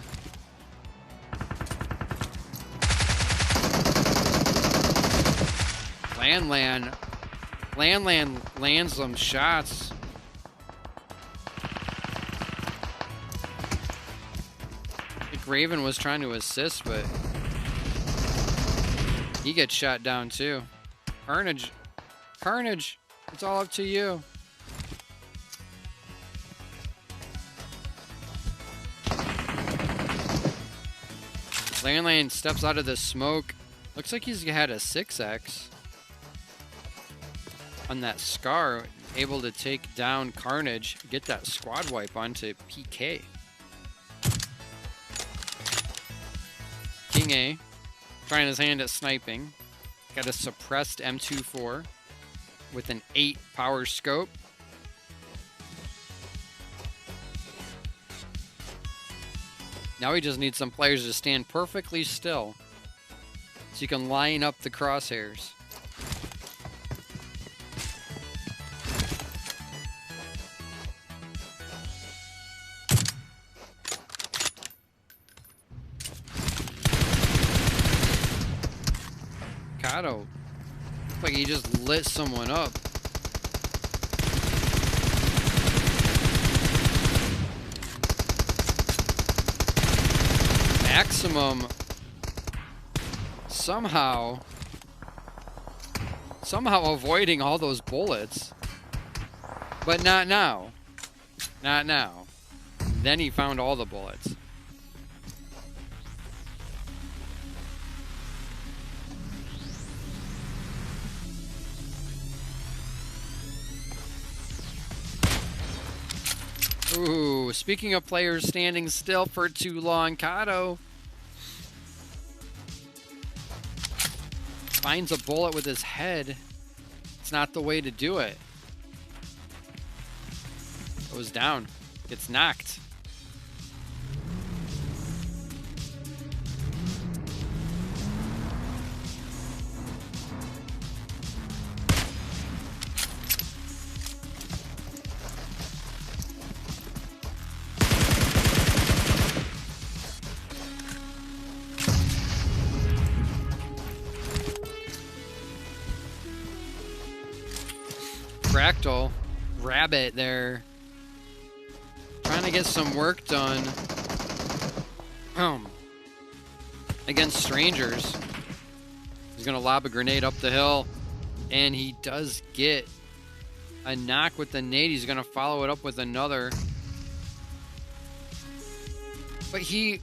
Lan lands some shots. I think Raven was trying to assist, but he gets shot down too. Carnage, it's all up to you. Lan steps out of the smoke. Looks like he's had a 6x on that Scar, able to take down Carnage, get that squad wipe onto PK. King A, trying his hand at sniping. Got a suppressed M24 with an 8 power scope. Now he just needs some players to stand perfectly still so you can line up the crosshairs. Kato, looks like he just lit someone up. Maximum somehow avoiding all those bullets, but not now. Not now. Then he found all the bullets. Ooh, speaking of players standing still for too long, Kato finds a bullet with his head. It's not the way to do it. Goes down. Gets knocked. Fractal Rabbit there, trying to get some work done against strangers. He's gonna lob a grenade up the hill, and he does get a knock with the nade. He's gonna follow it up with another, but he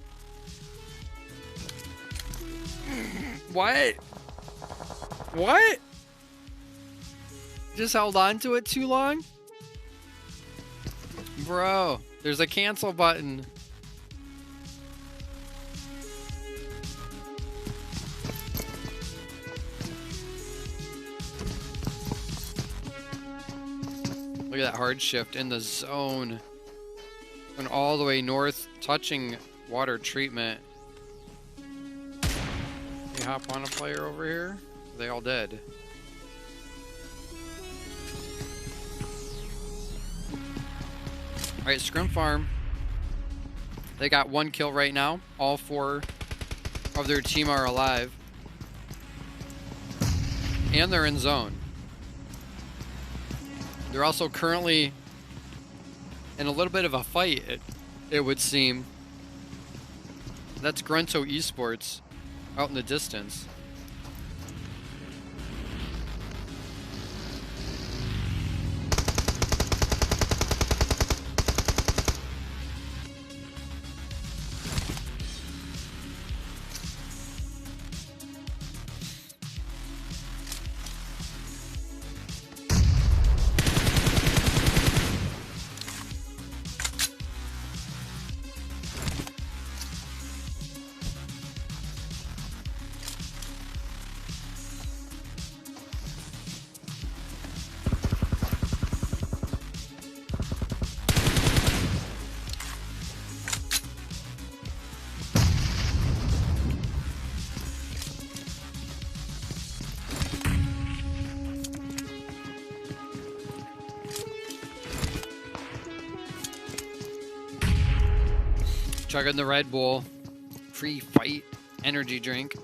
what just held on to it too long? Bro, there's a cancel button. Look at that hard shift in the zone. Going all the way north, touching water treatment. You hop on a player over here? They all dead. All right, Scrim Farm. They got 1 kill right now. All 4 of their team are alive. And they're in zone. They're also currently in a little bit of a fight, it would seem. That's Grunto Esports out in the distance. Chugging the Red Bull. Pre-fight energy drink.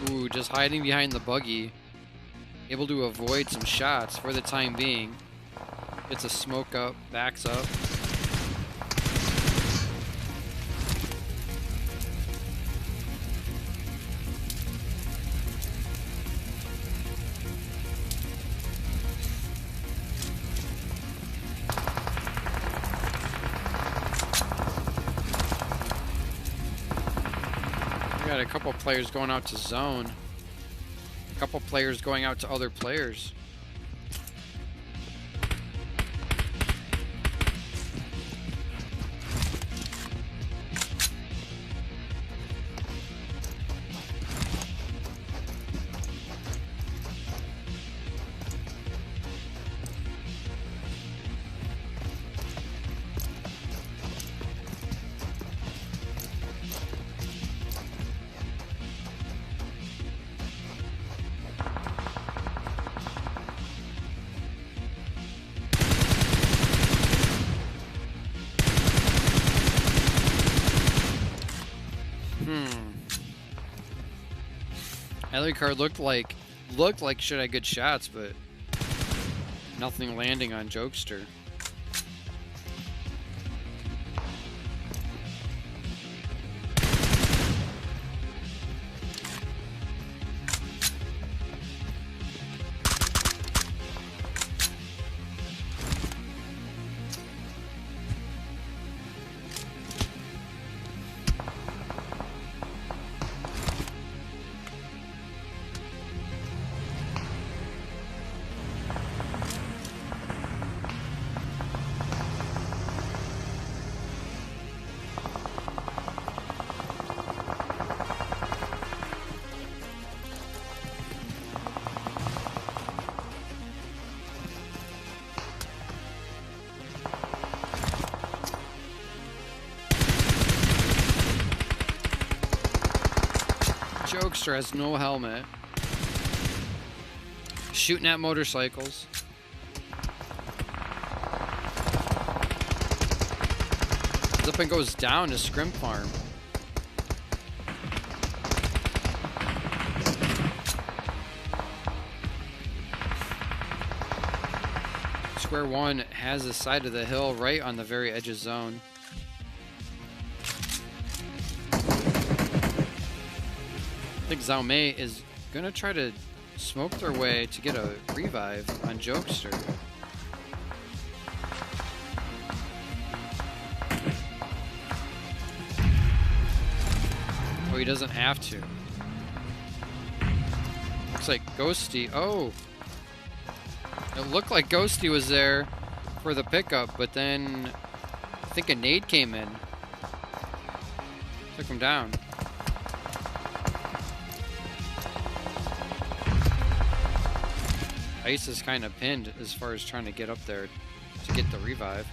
Ooh, just hiding behind the buggy. Able to avoid some shots for the time being. Gets a smoke up, backs up. Got a couple players going out to zone. A couple players going out to other players. Ellie card looked like should have good shots, but nothing landing on Jokester. Jokester has no helmet. Shooting at motorcycles. Up and goes down to Scrim Farm. Square One has the side of the hill right on the very edge of zone. I think Zhao Mei is gonna try to smoke their way to get a revive on Jokester. Oh, he doesn't have to. Looks like Ghosty. Oh! It looked like Ghosty was there for the pickup, but then I think a nade came in. Took him down. Ice is kind of pinned as far as trying to get up there to get the revive.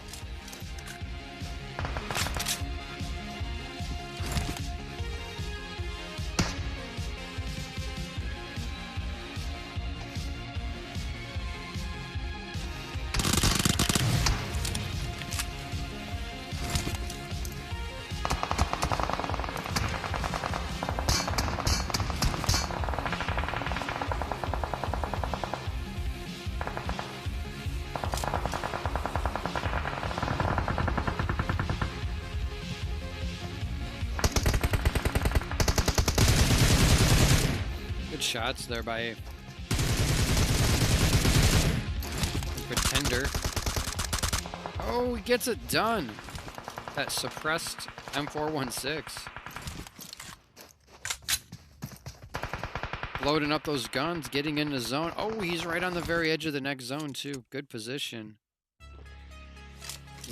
Shots there by Pretender. Oh, he gets it done. That suppressed M416. Loading up those guns, getting into zone. Oh, he's right on the very edge of the next zone too. Good position.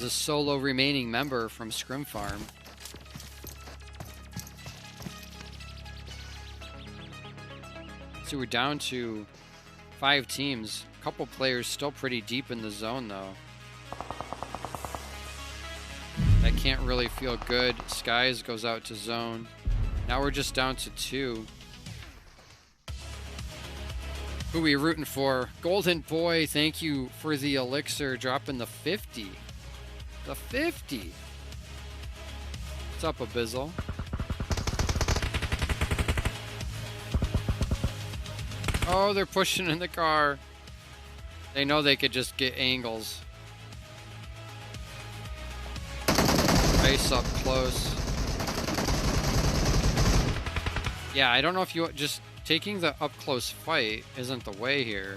The solo remaining member from Scrim Farm. So we're down to 5 teams. A couple players still pretty deep in the zone, though. That can't really feel good. Skies goes out to zone. Now we're just down to 2. Who we rooting for? Golden Boy, thank you for the elixir, dropping the 50. The 50. What's up, Abyssal? Oh, they're pushing in the car. They know they could just get angles. Ice up close. Yeah, I don't know if you just taking the up close fight isn't the way here.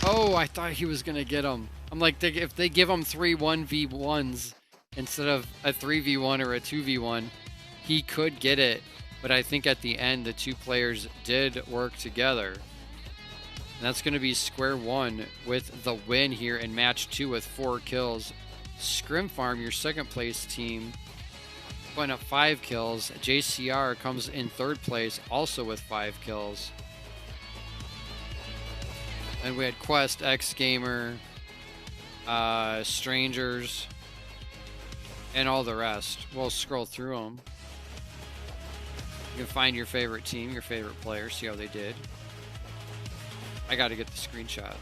Oh, I thought he was gonna get him. I'm like, if they give him 3 1v1s instead of a 3v1 or a 2v1, he could get it. But I think at the end, the 2 players did work together. And that's going to be square one with the win here in match 2 with 4 kills. Scrim Farm, your second place team, putting up 5 kills. JCR comes in 3rd place, also with 5 kills. And we had Quest, X Gamer, Strangers, and all the rest. We'll scroll through them. You can find your favorite team, your favorite player, see how they did. I got to get the screenshots.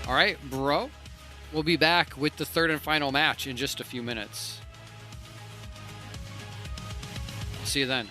All right, bro. We'll be back with the 3rd and final match in just a few minutes. See you then.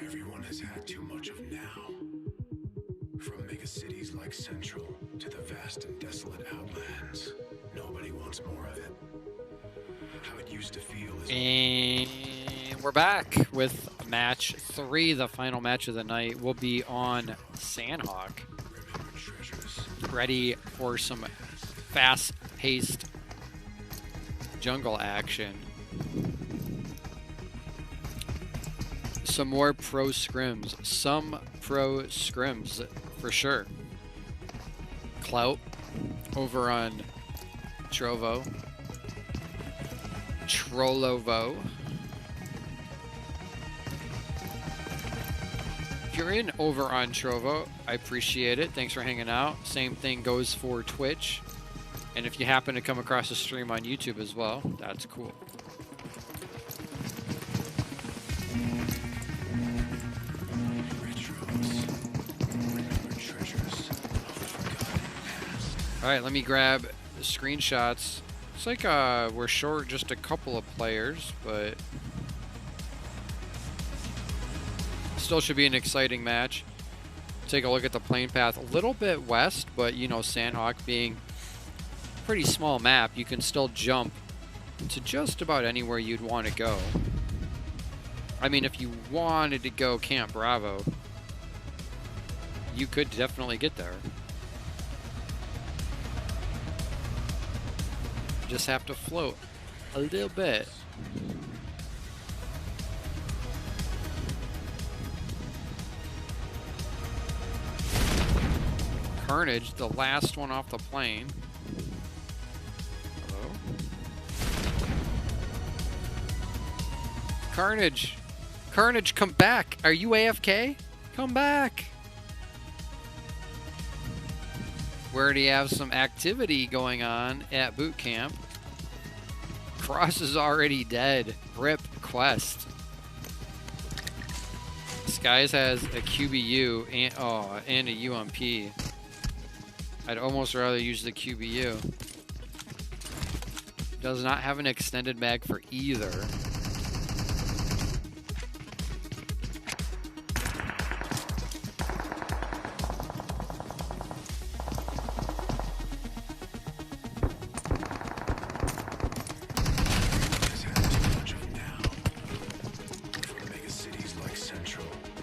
Everyone has had too much of now. From mega cities like Central to the vast and desolate outlands, nobody wants more of it. How it used to feel is... And we're back with match 3. The final match of the night will be on Sandhawk. Ready for some fast-paced jungle action. Some more pro scrims. Some pro scrims for sure. Clout over on Trollovo. If you're in over on Trollovo, I appreciate it. Thanks for hanging out. Same thing goes for Twitch. And if you happen to come across a stream on YouTube as well, that's cool. All right, let me grab the screenshots. Looks like we're short just a couple of players, but still should be an exciting match. Take a look at the plane path. A little bit west, but you know, Sandhawk being a pretty small map, you can still jump to just about anywhere you'd want to go. I mean, if you wanted to go Camp Bravo, you could definitely get there. Just have to float a little bit. Carnage, the last one off the plane. Hello? Carnage! Carnage, come back! Are you AFK? Come back! We already have some activity going on at boot camp. Cross is already dead. RIP Quest. Skies has a QBU and a UMP. I'd almost rather use the QBU. Does not have an extended mag for either.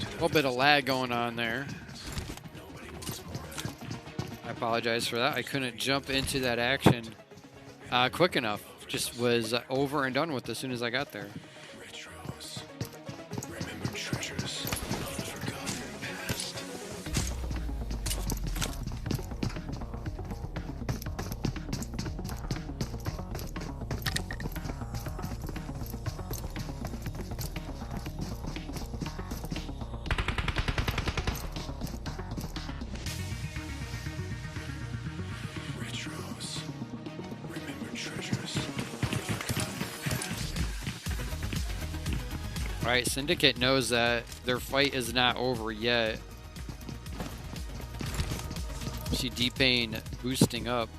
A little bit of lag going on there. I apologize for that. I couldn't jump into that action quick enough. Just was over and done with as soon as I got there. Alright, Syndicate knows that their fight is not over yet. See D-Pain boosting up.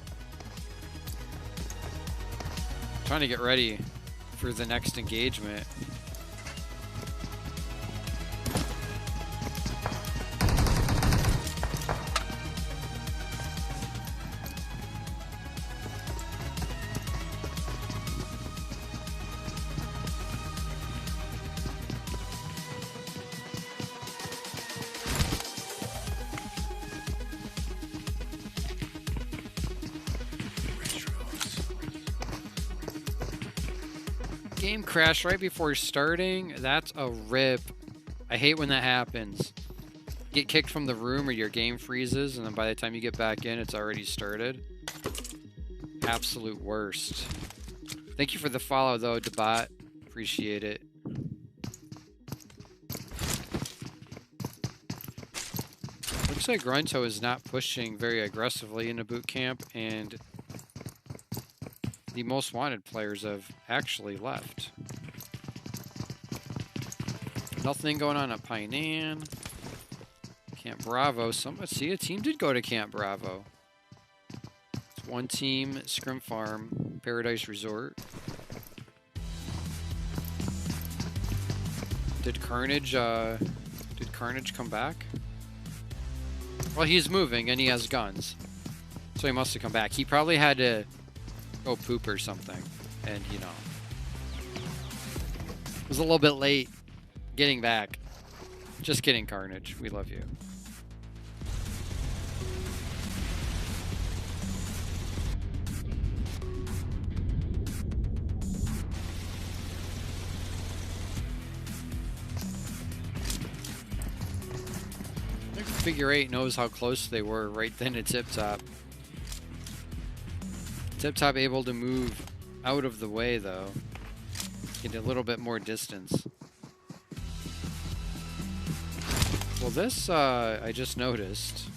Trying to get ready for the next engagement. Game crashed right before starting. That's a rip. I hate when that happens. Get kicked from the room or your game freezes, and then by the time you get back in, it's already started. Absolute worst. Thank you for the follow, though, Debat. Appreciate it. Looks like Grunto is not pushing very aggressively into boot camp, and the most wanted players have actually left. Nothing going on at Painan. Camp Bravo. See, a team did go to Camp Bravo. It's one team, Scrim Farm. Paradise Resort. Did Carnage come back? Well, he's moving and he has guns. So he must have come back. He probably had to go poop or something. And, you know, was a little bit late getting back. Just kidding, Carnage. We love you. I think Figure 8 knows how close they were right then to Tip Top. Tip Top able to move out of the way, though. Get a little bit more distance. Well, this, I just noticed.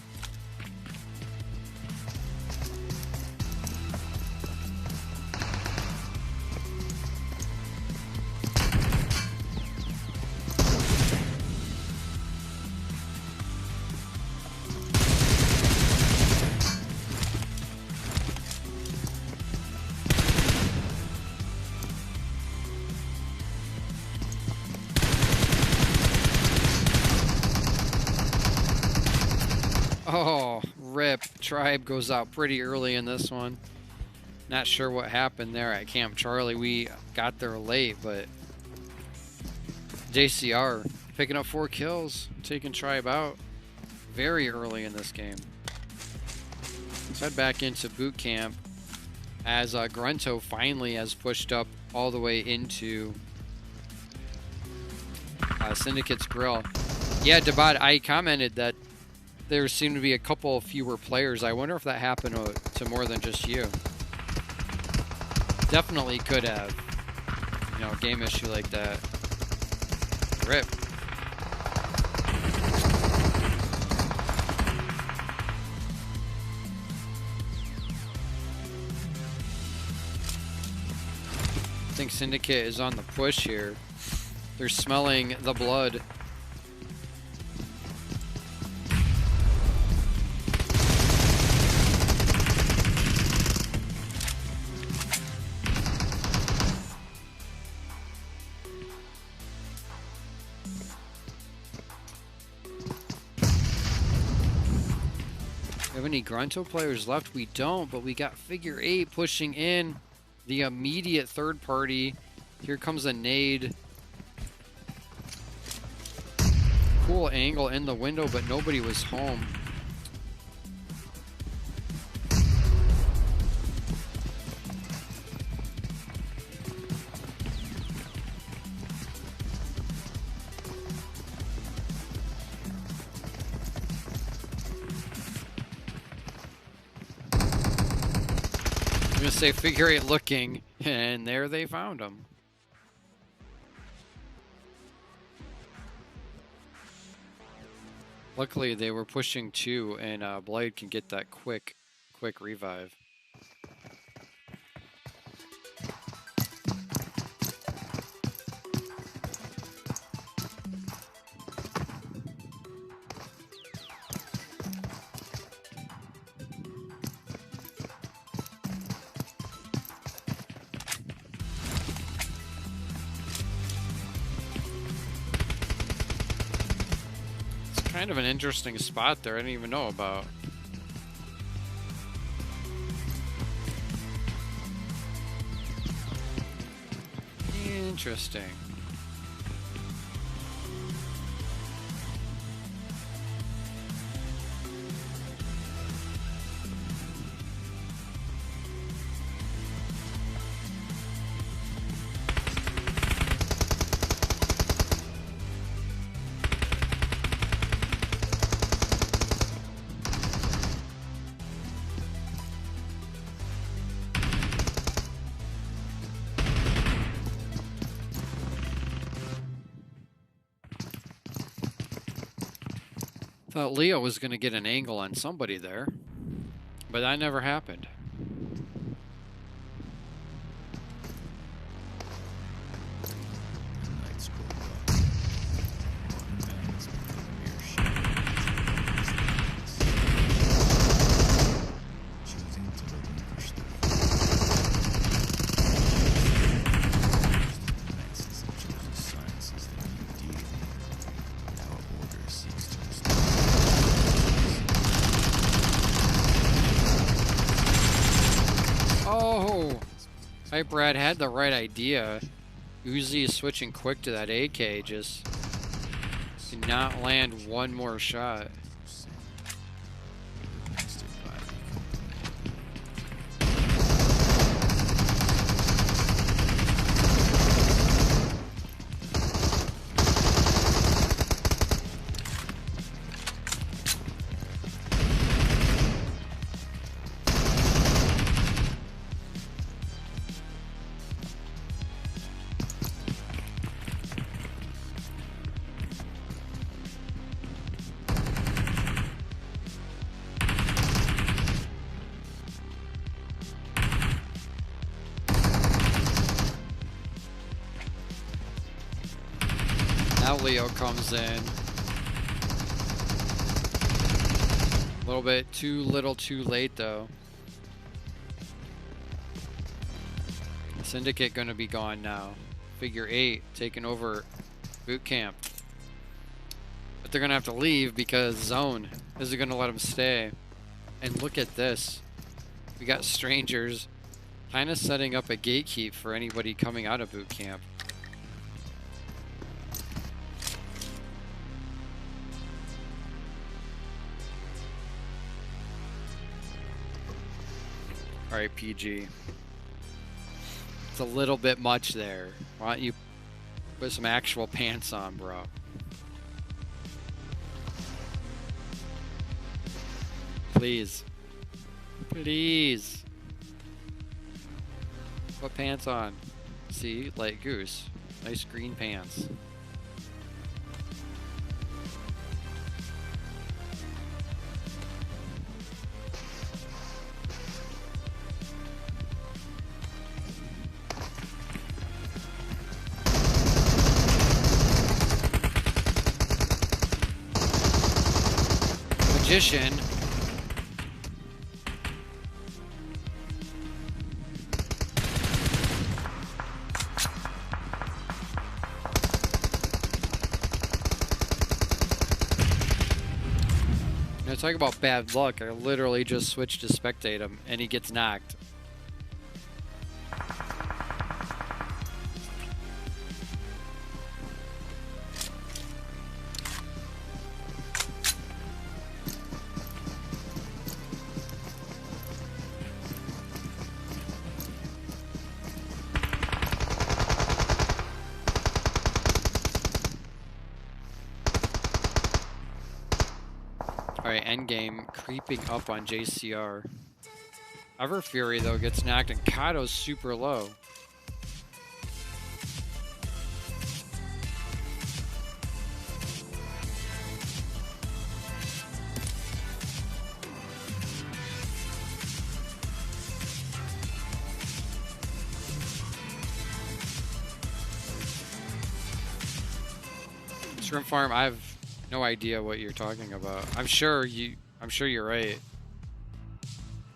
Oh, rip. Tribe goes out pretty early in this one. Not sure what happened there at Camp Charlie. We got there late, but JCR picking up 4 kills, taking Tribe out very early in this game. Let's head back into boot camp as Grunto finally has pushed up all the way into Syndicate's Grill. Yeah, Debat, I commented that there seemed to be a couple fewer players. I wonder if that happened to more than just you. Definitely could have. You know, a game issue like that. Rip. I think Syndicate is on the push here. They're smelling the blood. Any Grunto players left? We don't, but we got Figure 8 pushing in the immediate third party. Here comes a nade. Cool angle in the window, but nobody was home. Say Figure 8 looking, and there they found him. Luckily they were pushing 2, and Blade can get that quick revive. Kind of an interesting spot there. I didn't even know about. Interesting. Thought Leo was going to get an angle on somebody there, but that never happened. Hey, Brad had the right idea. Uzi is switching quick to that AK, just did not land one more shot. Now Leo comes in. A little bit too little too late though. Syndicate gonna be gone now. Figure 8 taking over boot camp. But they're gonna have to leave because zone isn't gonna let them stay. And look at this. We got strangers kind of setting up a gatekeep for anybody coming out of boot camp. Alright, PG. It's a little bit much there. Why don't you put some actual pants on, bro? Please. Please. Put pants on. See? Like Goose. Nice green pants. Magician. Now talk about bad luck. I literally just switched to spectate him and he gets knocked. Alright, endgame creeping up on JCR. Everfury, though, gets knocked, and Kato's super low. Shrimp Farm, I've no idea what you're talking about. I'm sure you're right.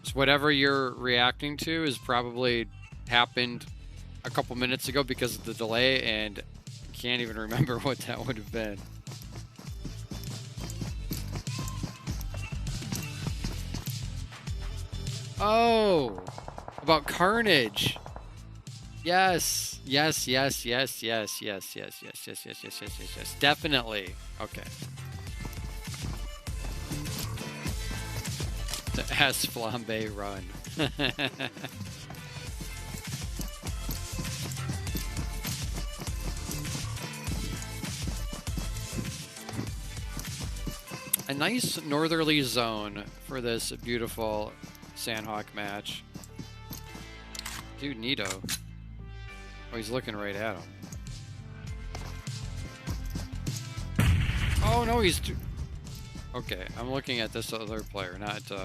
So whatever you're reacting to is probably happened a couple minutes ago because of the delay, and I can't even remember what that would have been. Oh, about Carnage. Yes, yes, yes, yes, yes, yes, yes, yes, yes, yes, yes, yes, yes, yes. Definitely. Okay. The S Flambe run. A nice northerly zone for this beautiful Sandhawk match. Dude, Nito. Oh, he's looking right at him. Oh, no, he's... Okay, I'm looking at this other player, not Sam.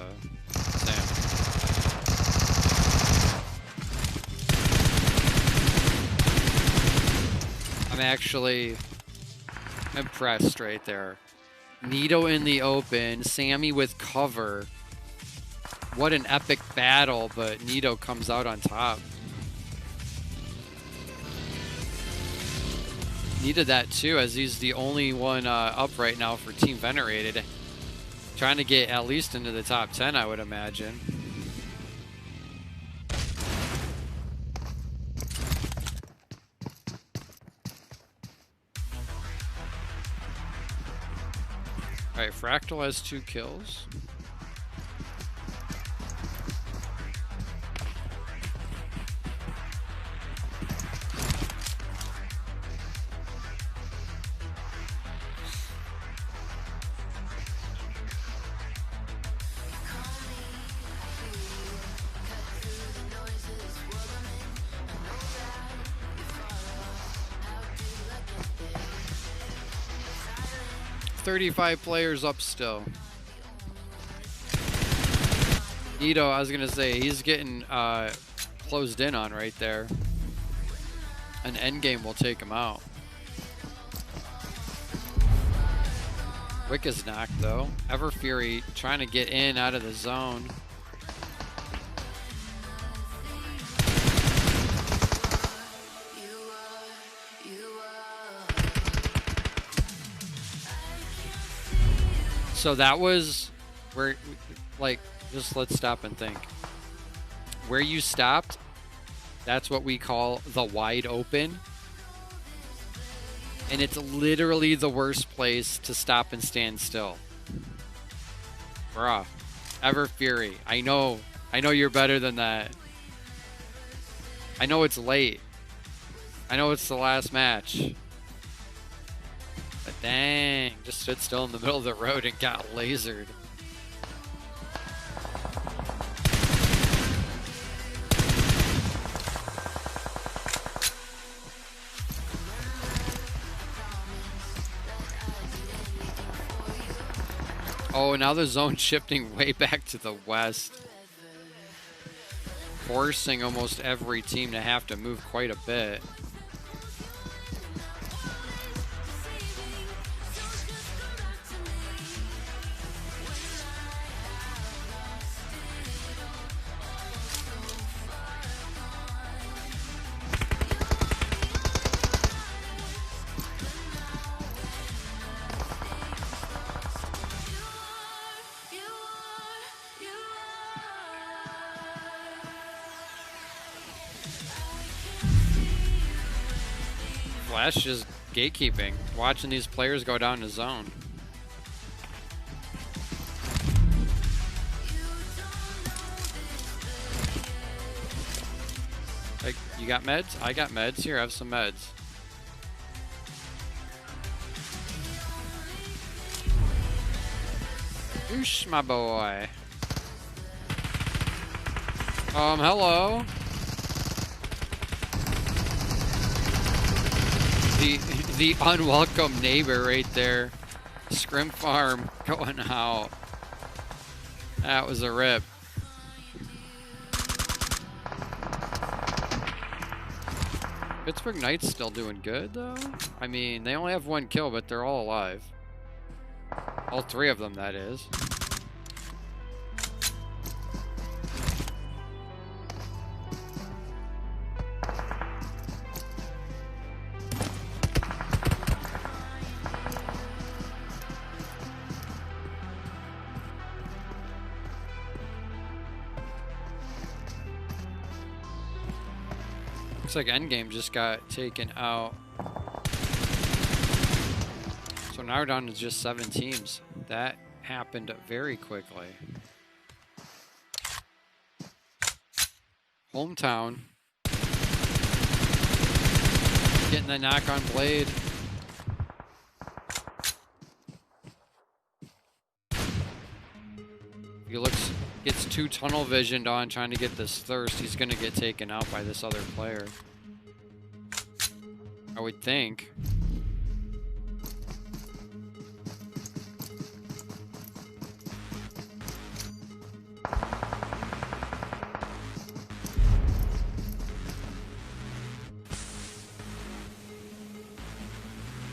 I'm actually impressed right there. Nito in the open, Sammy with cover. What an epic battle, but Nito comes out on top. Needed that too, as he's the only one up right now for Team Venerated. Trying to get at least into the top 10, I would imagine. Fractal has 2 kills. $35 players up still. Ito, I was gonna say, he's getting closed in on right there. An endgame will take him out. Wick is knocked though. Ever Fury trying to get in out of the zone. So that was where, like, just let's stop and think. Where you stopped, that's what we call the wide open. And it's literally the worst place to stop and stand still. Bruh. Ever Fury. I know you're better than that. I know it's late. I know it's the last match. But dang, just stood still in the middle of the road and got lasered. Oh, now the zone's shifting way back to the west. Forcing almost every team to have to move quite a bit. Flash just gatekeeping, watching these players go down to zone. Like, you got meds? I got meds. Here, have some meds. Oosh, my boy. Hello. The unwelcome neighbor right there. Scrim farm going out. That was a rip. Pittsburgh Knights still doing good though. I mean, they only have 1 kill, but they're all alive. All 3 of them, that is. Looks like Endgame just got taken out. So now we're down to just 7 teams. That happened very quickly. Hometown. Getting the knock on Blade. He gets 2 tunnel visioned on trying to get this thirst. He's going to get taken out by this other player. I would think.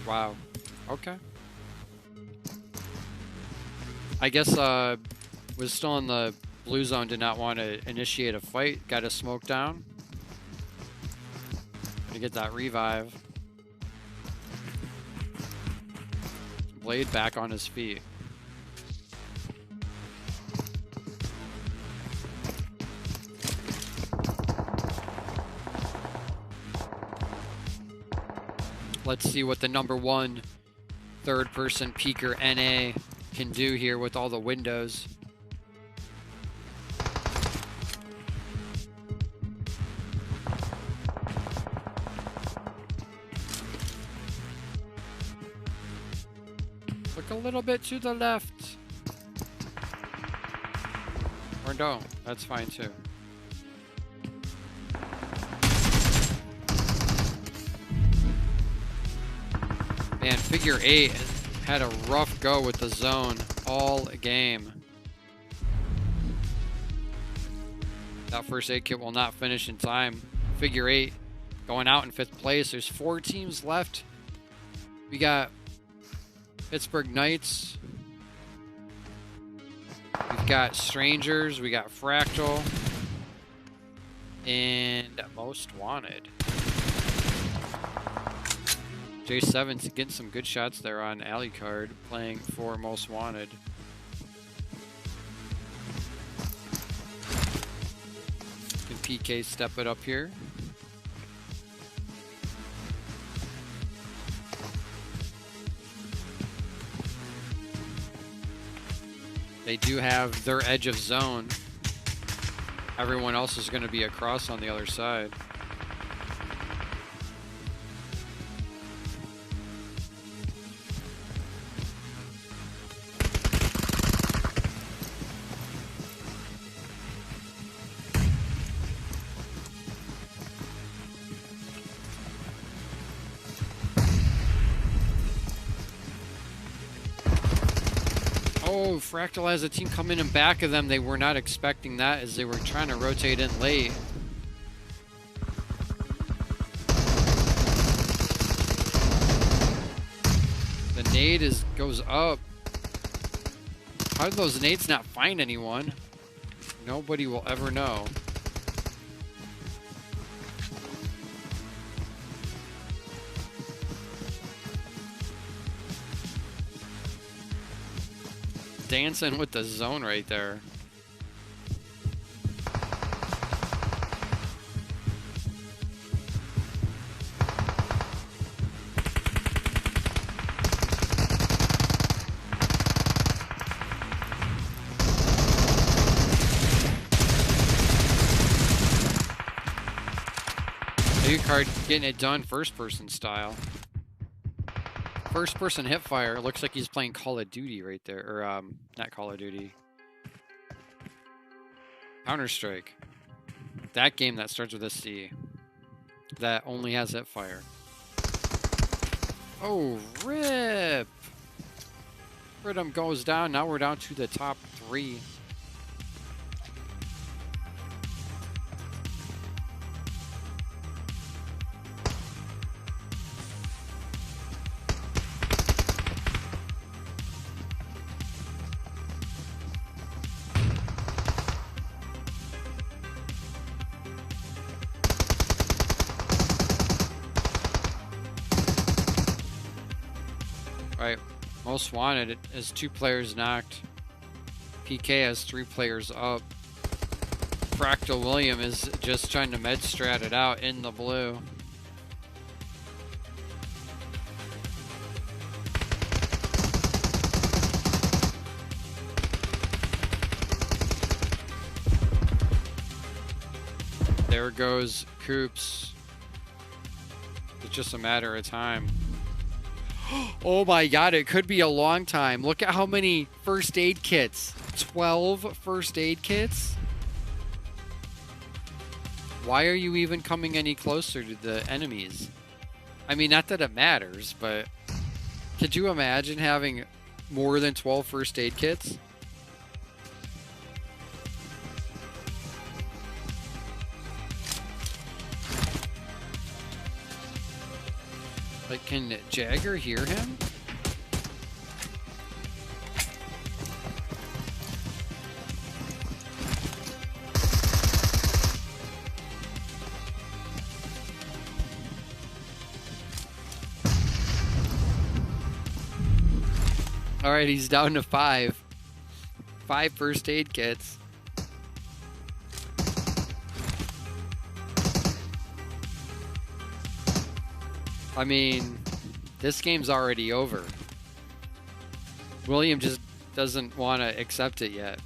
Wow. Okay. I guess was still in the blue zone, did not want to initiate a fight. Got a smoke down. To get that revive. Blade back on his feet. Let's see what the #1 third-person peeker NA can do here with all the windows. Look a little bit to the left. Or don't. That's fine too. Man, figure 8 had a rough go with the zone all game. That first aid kit will not finish in time. Figure 8 going out in 5th place. There's 4 teams left. We got Pittsburgh Knights. We've got Strangers. We got Fractal. And Most Wanted. J7's getting some good shots there on Alucard, playing for Most Wanted. Can PK step it up here? They do have their edge of zone. Everyone else is going to be across on the other side. Oh, Fractal has a team coming in back of them. They were not expecting that as they were trying to rotate in late. The nade goes up. How did those nades not find anyone? Nobody will ever know. Dancing with the zone right there. Alucard getting it done first person style. First person hip fire. Looks like he's playing Call of Duty right there. Or, not Call of Duty. Counter-Strike. That game that starts with a C. That only has hip fire. Oh, rip! Rhythm goes down. Now we're down to the top 3. Right, Most Wanted has 2 players knocked. PK has 3 players up. Fractal William is just trying to med strat it out in the blue. There goes Coops. It's just a matter of time. Oh my god, it could be a long time. Look at how many first aid kits. 12 first aid kits? Why are you even coming any closer to the enemies? I mean, not that it matters, but could you imagine having more than 12 first aid kits? Like, can Jagger hear him? All right, he's down to 5. 5 first aid kits. I mean, this game's already over. William just doesn't want to accept it yet.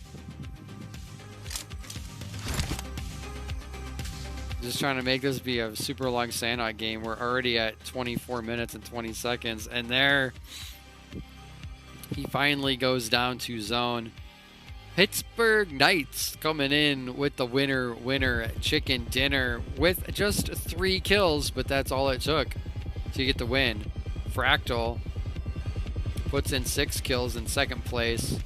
Just trying to make this be a super long Sandlot game. We're already at 24 minutes and 20 seconds. And there, he finally goes down to zone. Pittsburgh Knights coming in with the winner chicken dinner with just 3 kills, but that's all it took to get the win. Fractal puts in 6 kills in second place.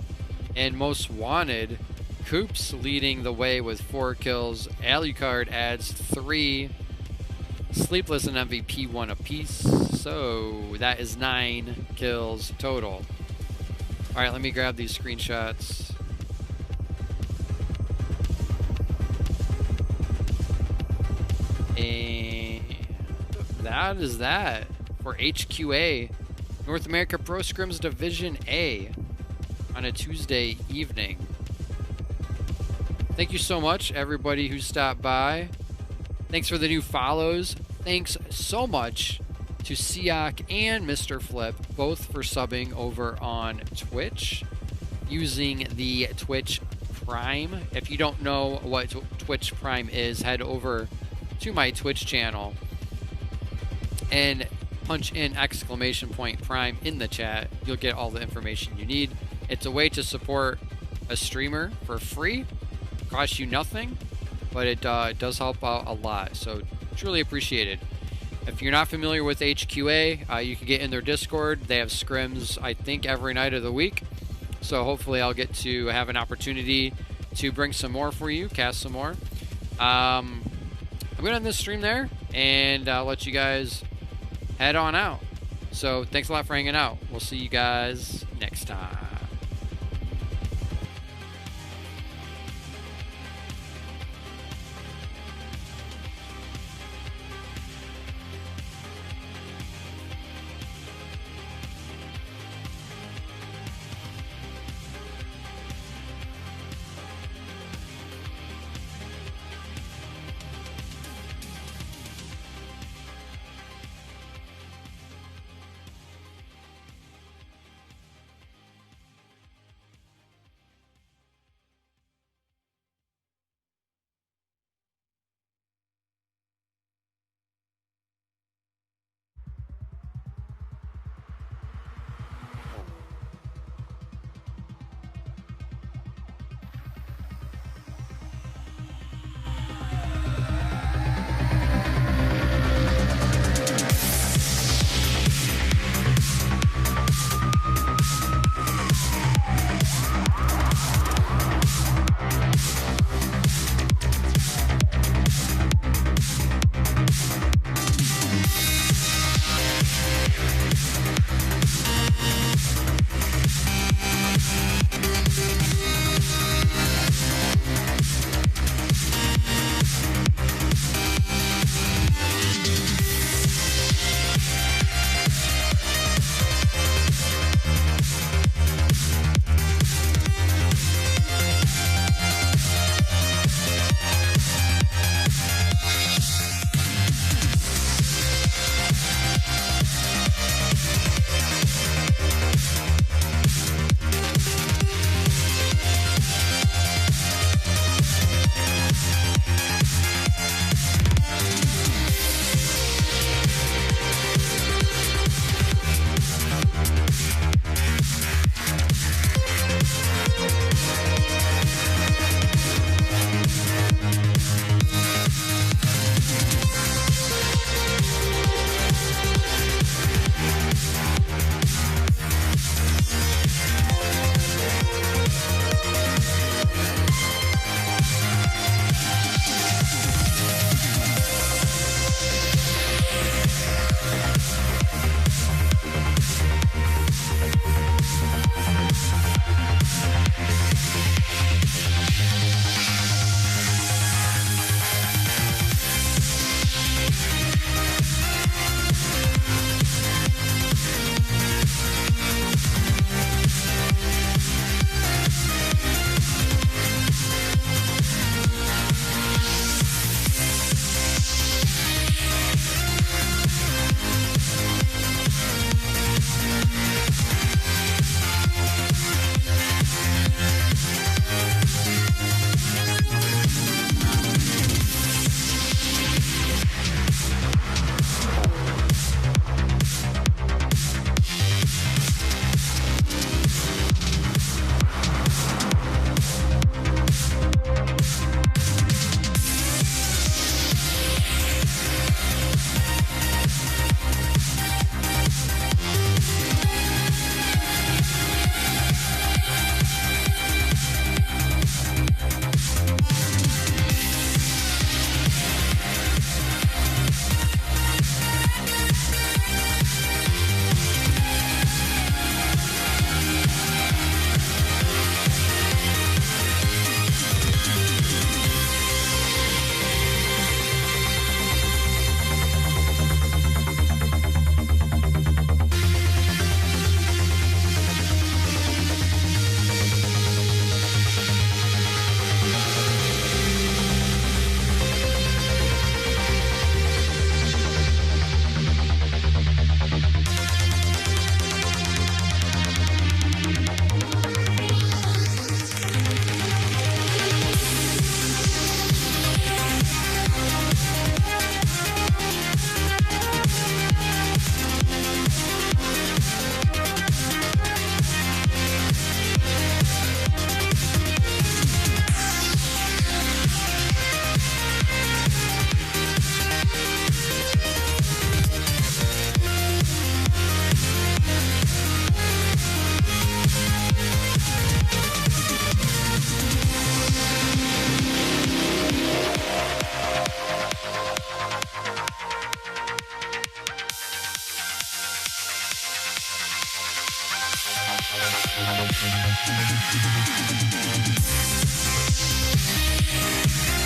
And Most Wanted, Coops leading the way with 4 kills. Alucard adds 3. Sleepless and MVP 1 apiece. So that is 9 kills total. All right, let me grab these screenshots. And that is that for HQA North America Pro Scrims Division A on a Tuesday evening. Thank you so much, everybody who stopped by. Thanks for the new follows. Thanks so much to Siak and Mr. Flip, both for subbing over on Twitch using the Twitch Prime. If you don't know what Twitch Prime is, head over to my Twitch channel and punch in !Prime in the chat. You'll get all the information you need. It's a way to support a streamer for free. Costs you nothing, but it does help out a lot. So truly appreciated. If you're not familiar with HQA, you can get in their Discord. They have scrims, I think, every night of the week. So hopefully I'll get to have an opportunity to bring some more for you, cast some more. I'm going to end this stream there, and I'll let you guys head on out. So thanks a lot for hanging out. We'll see you guys next time.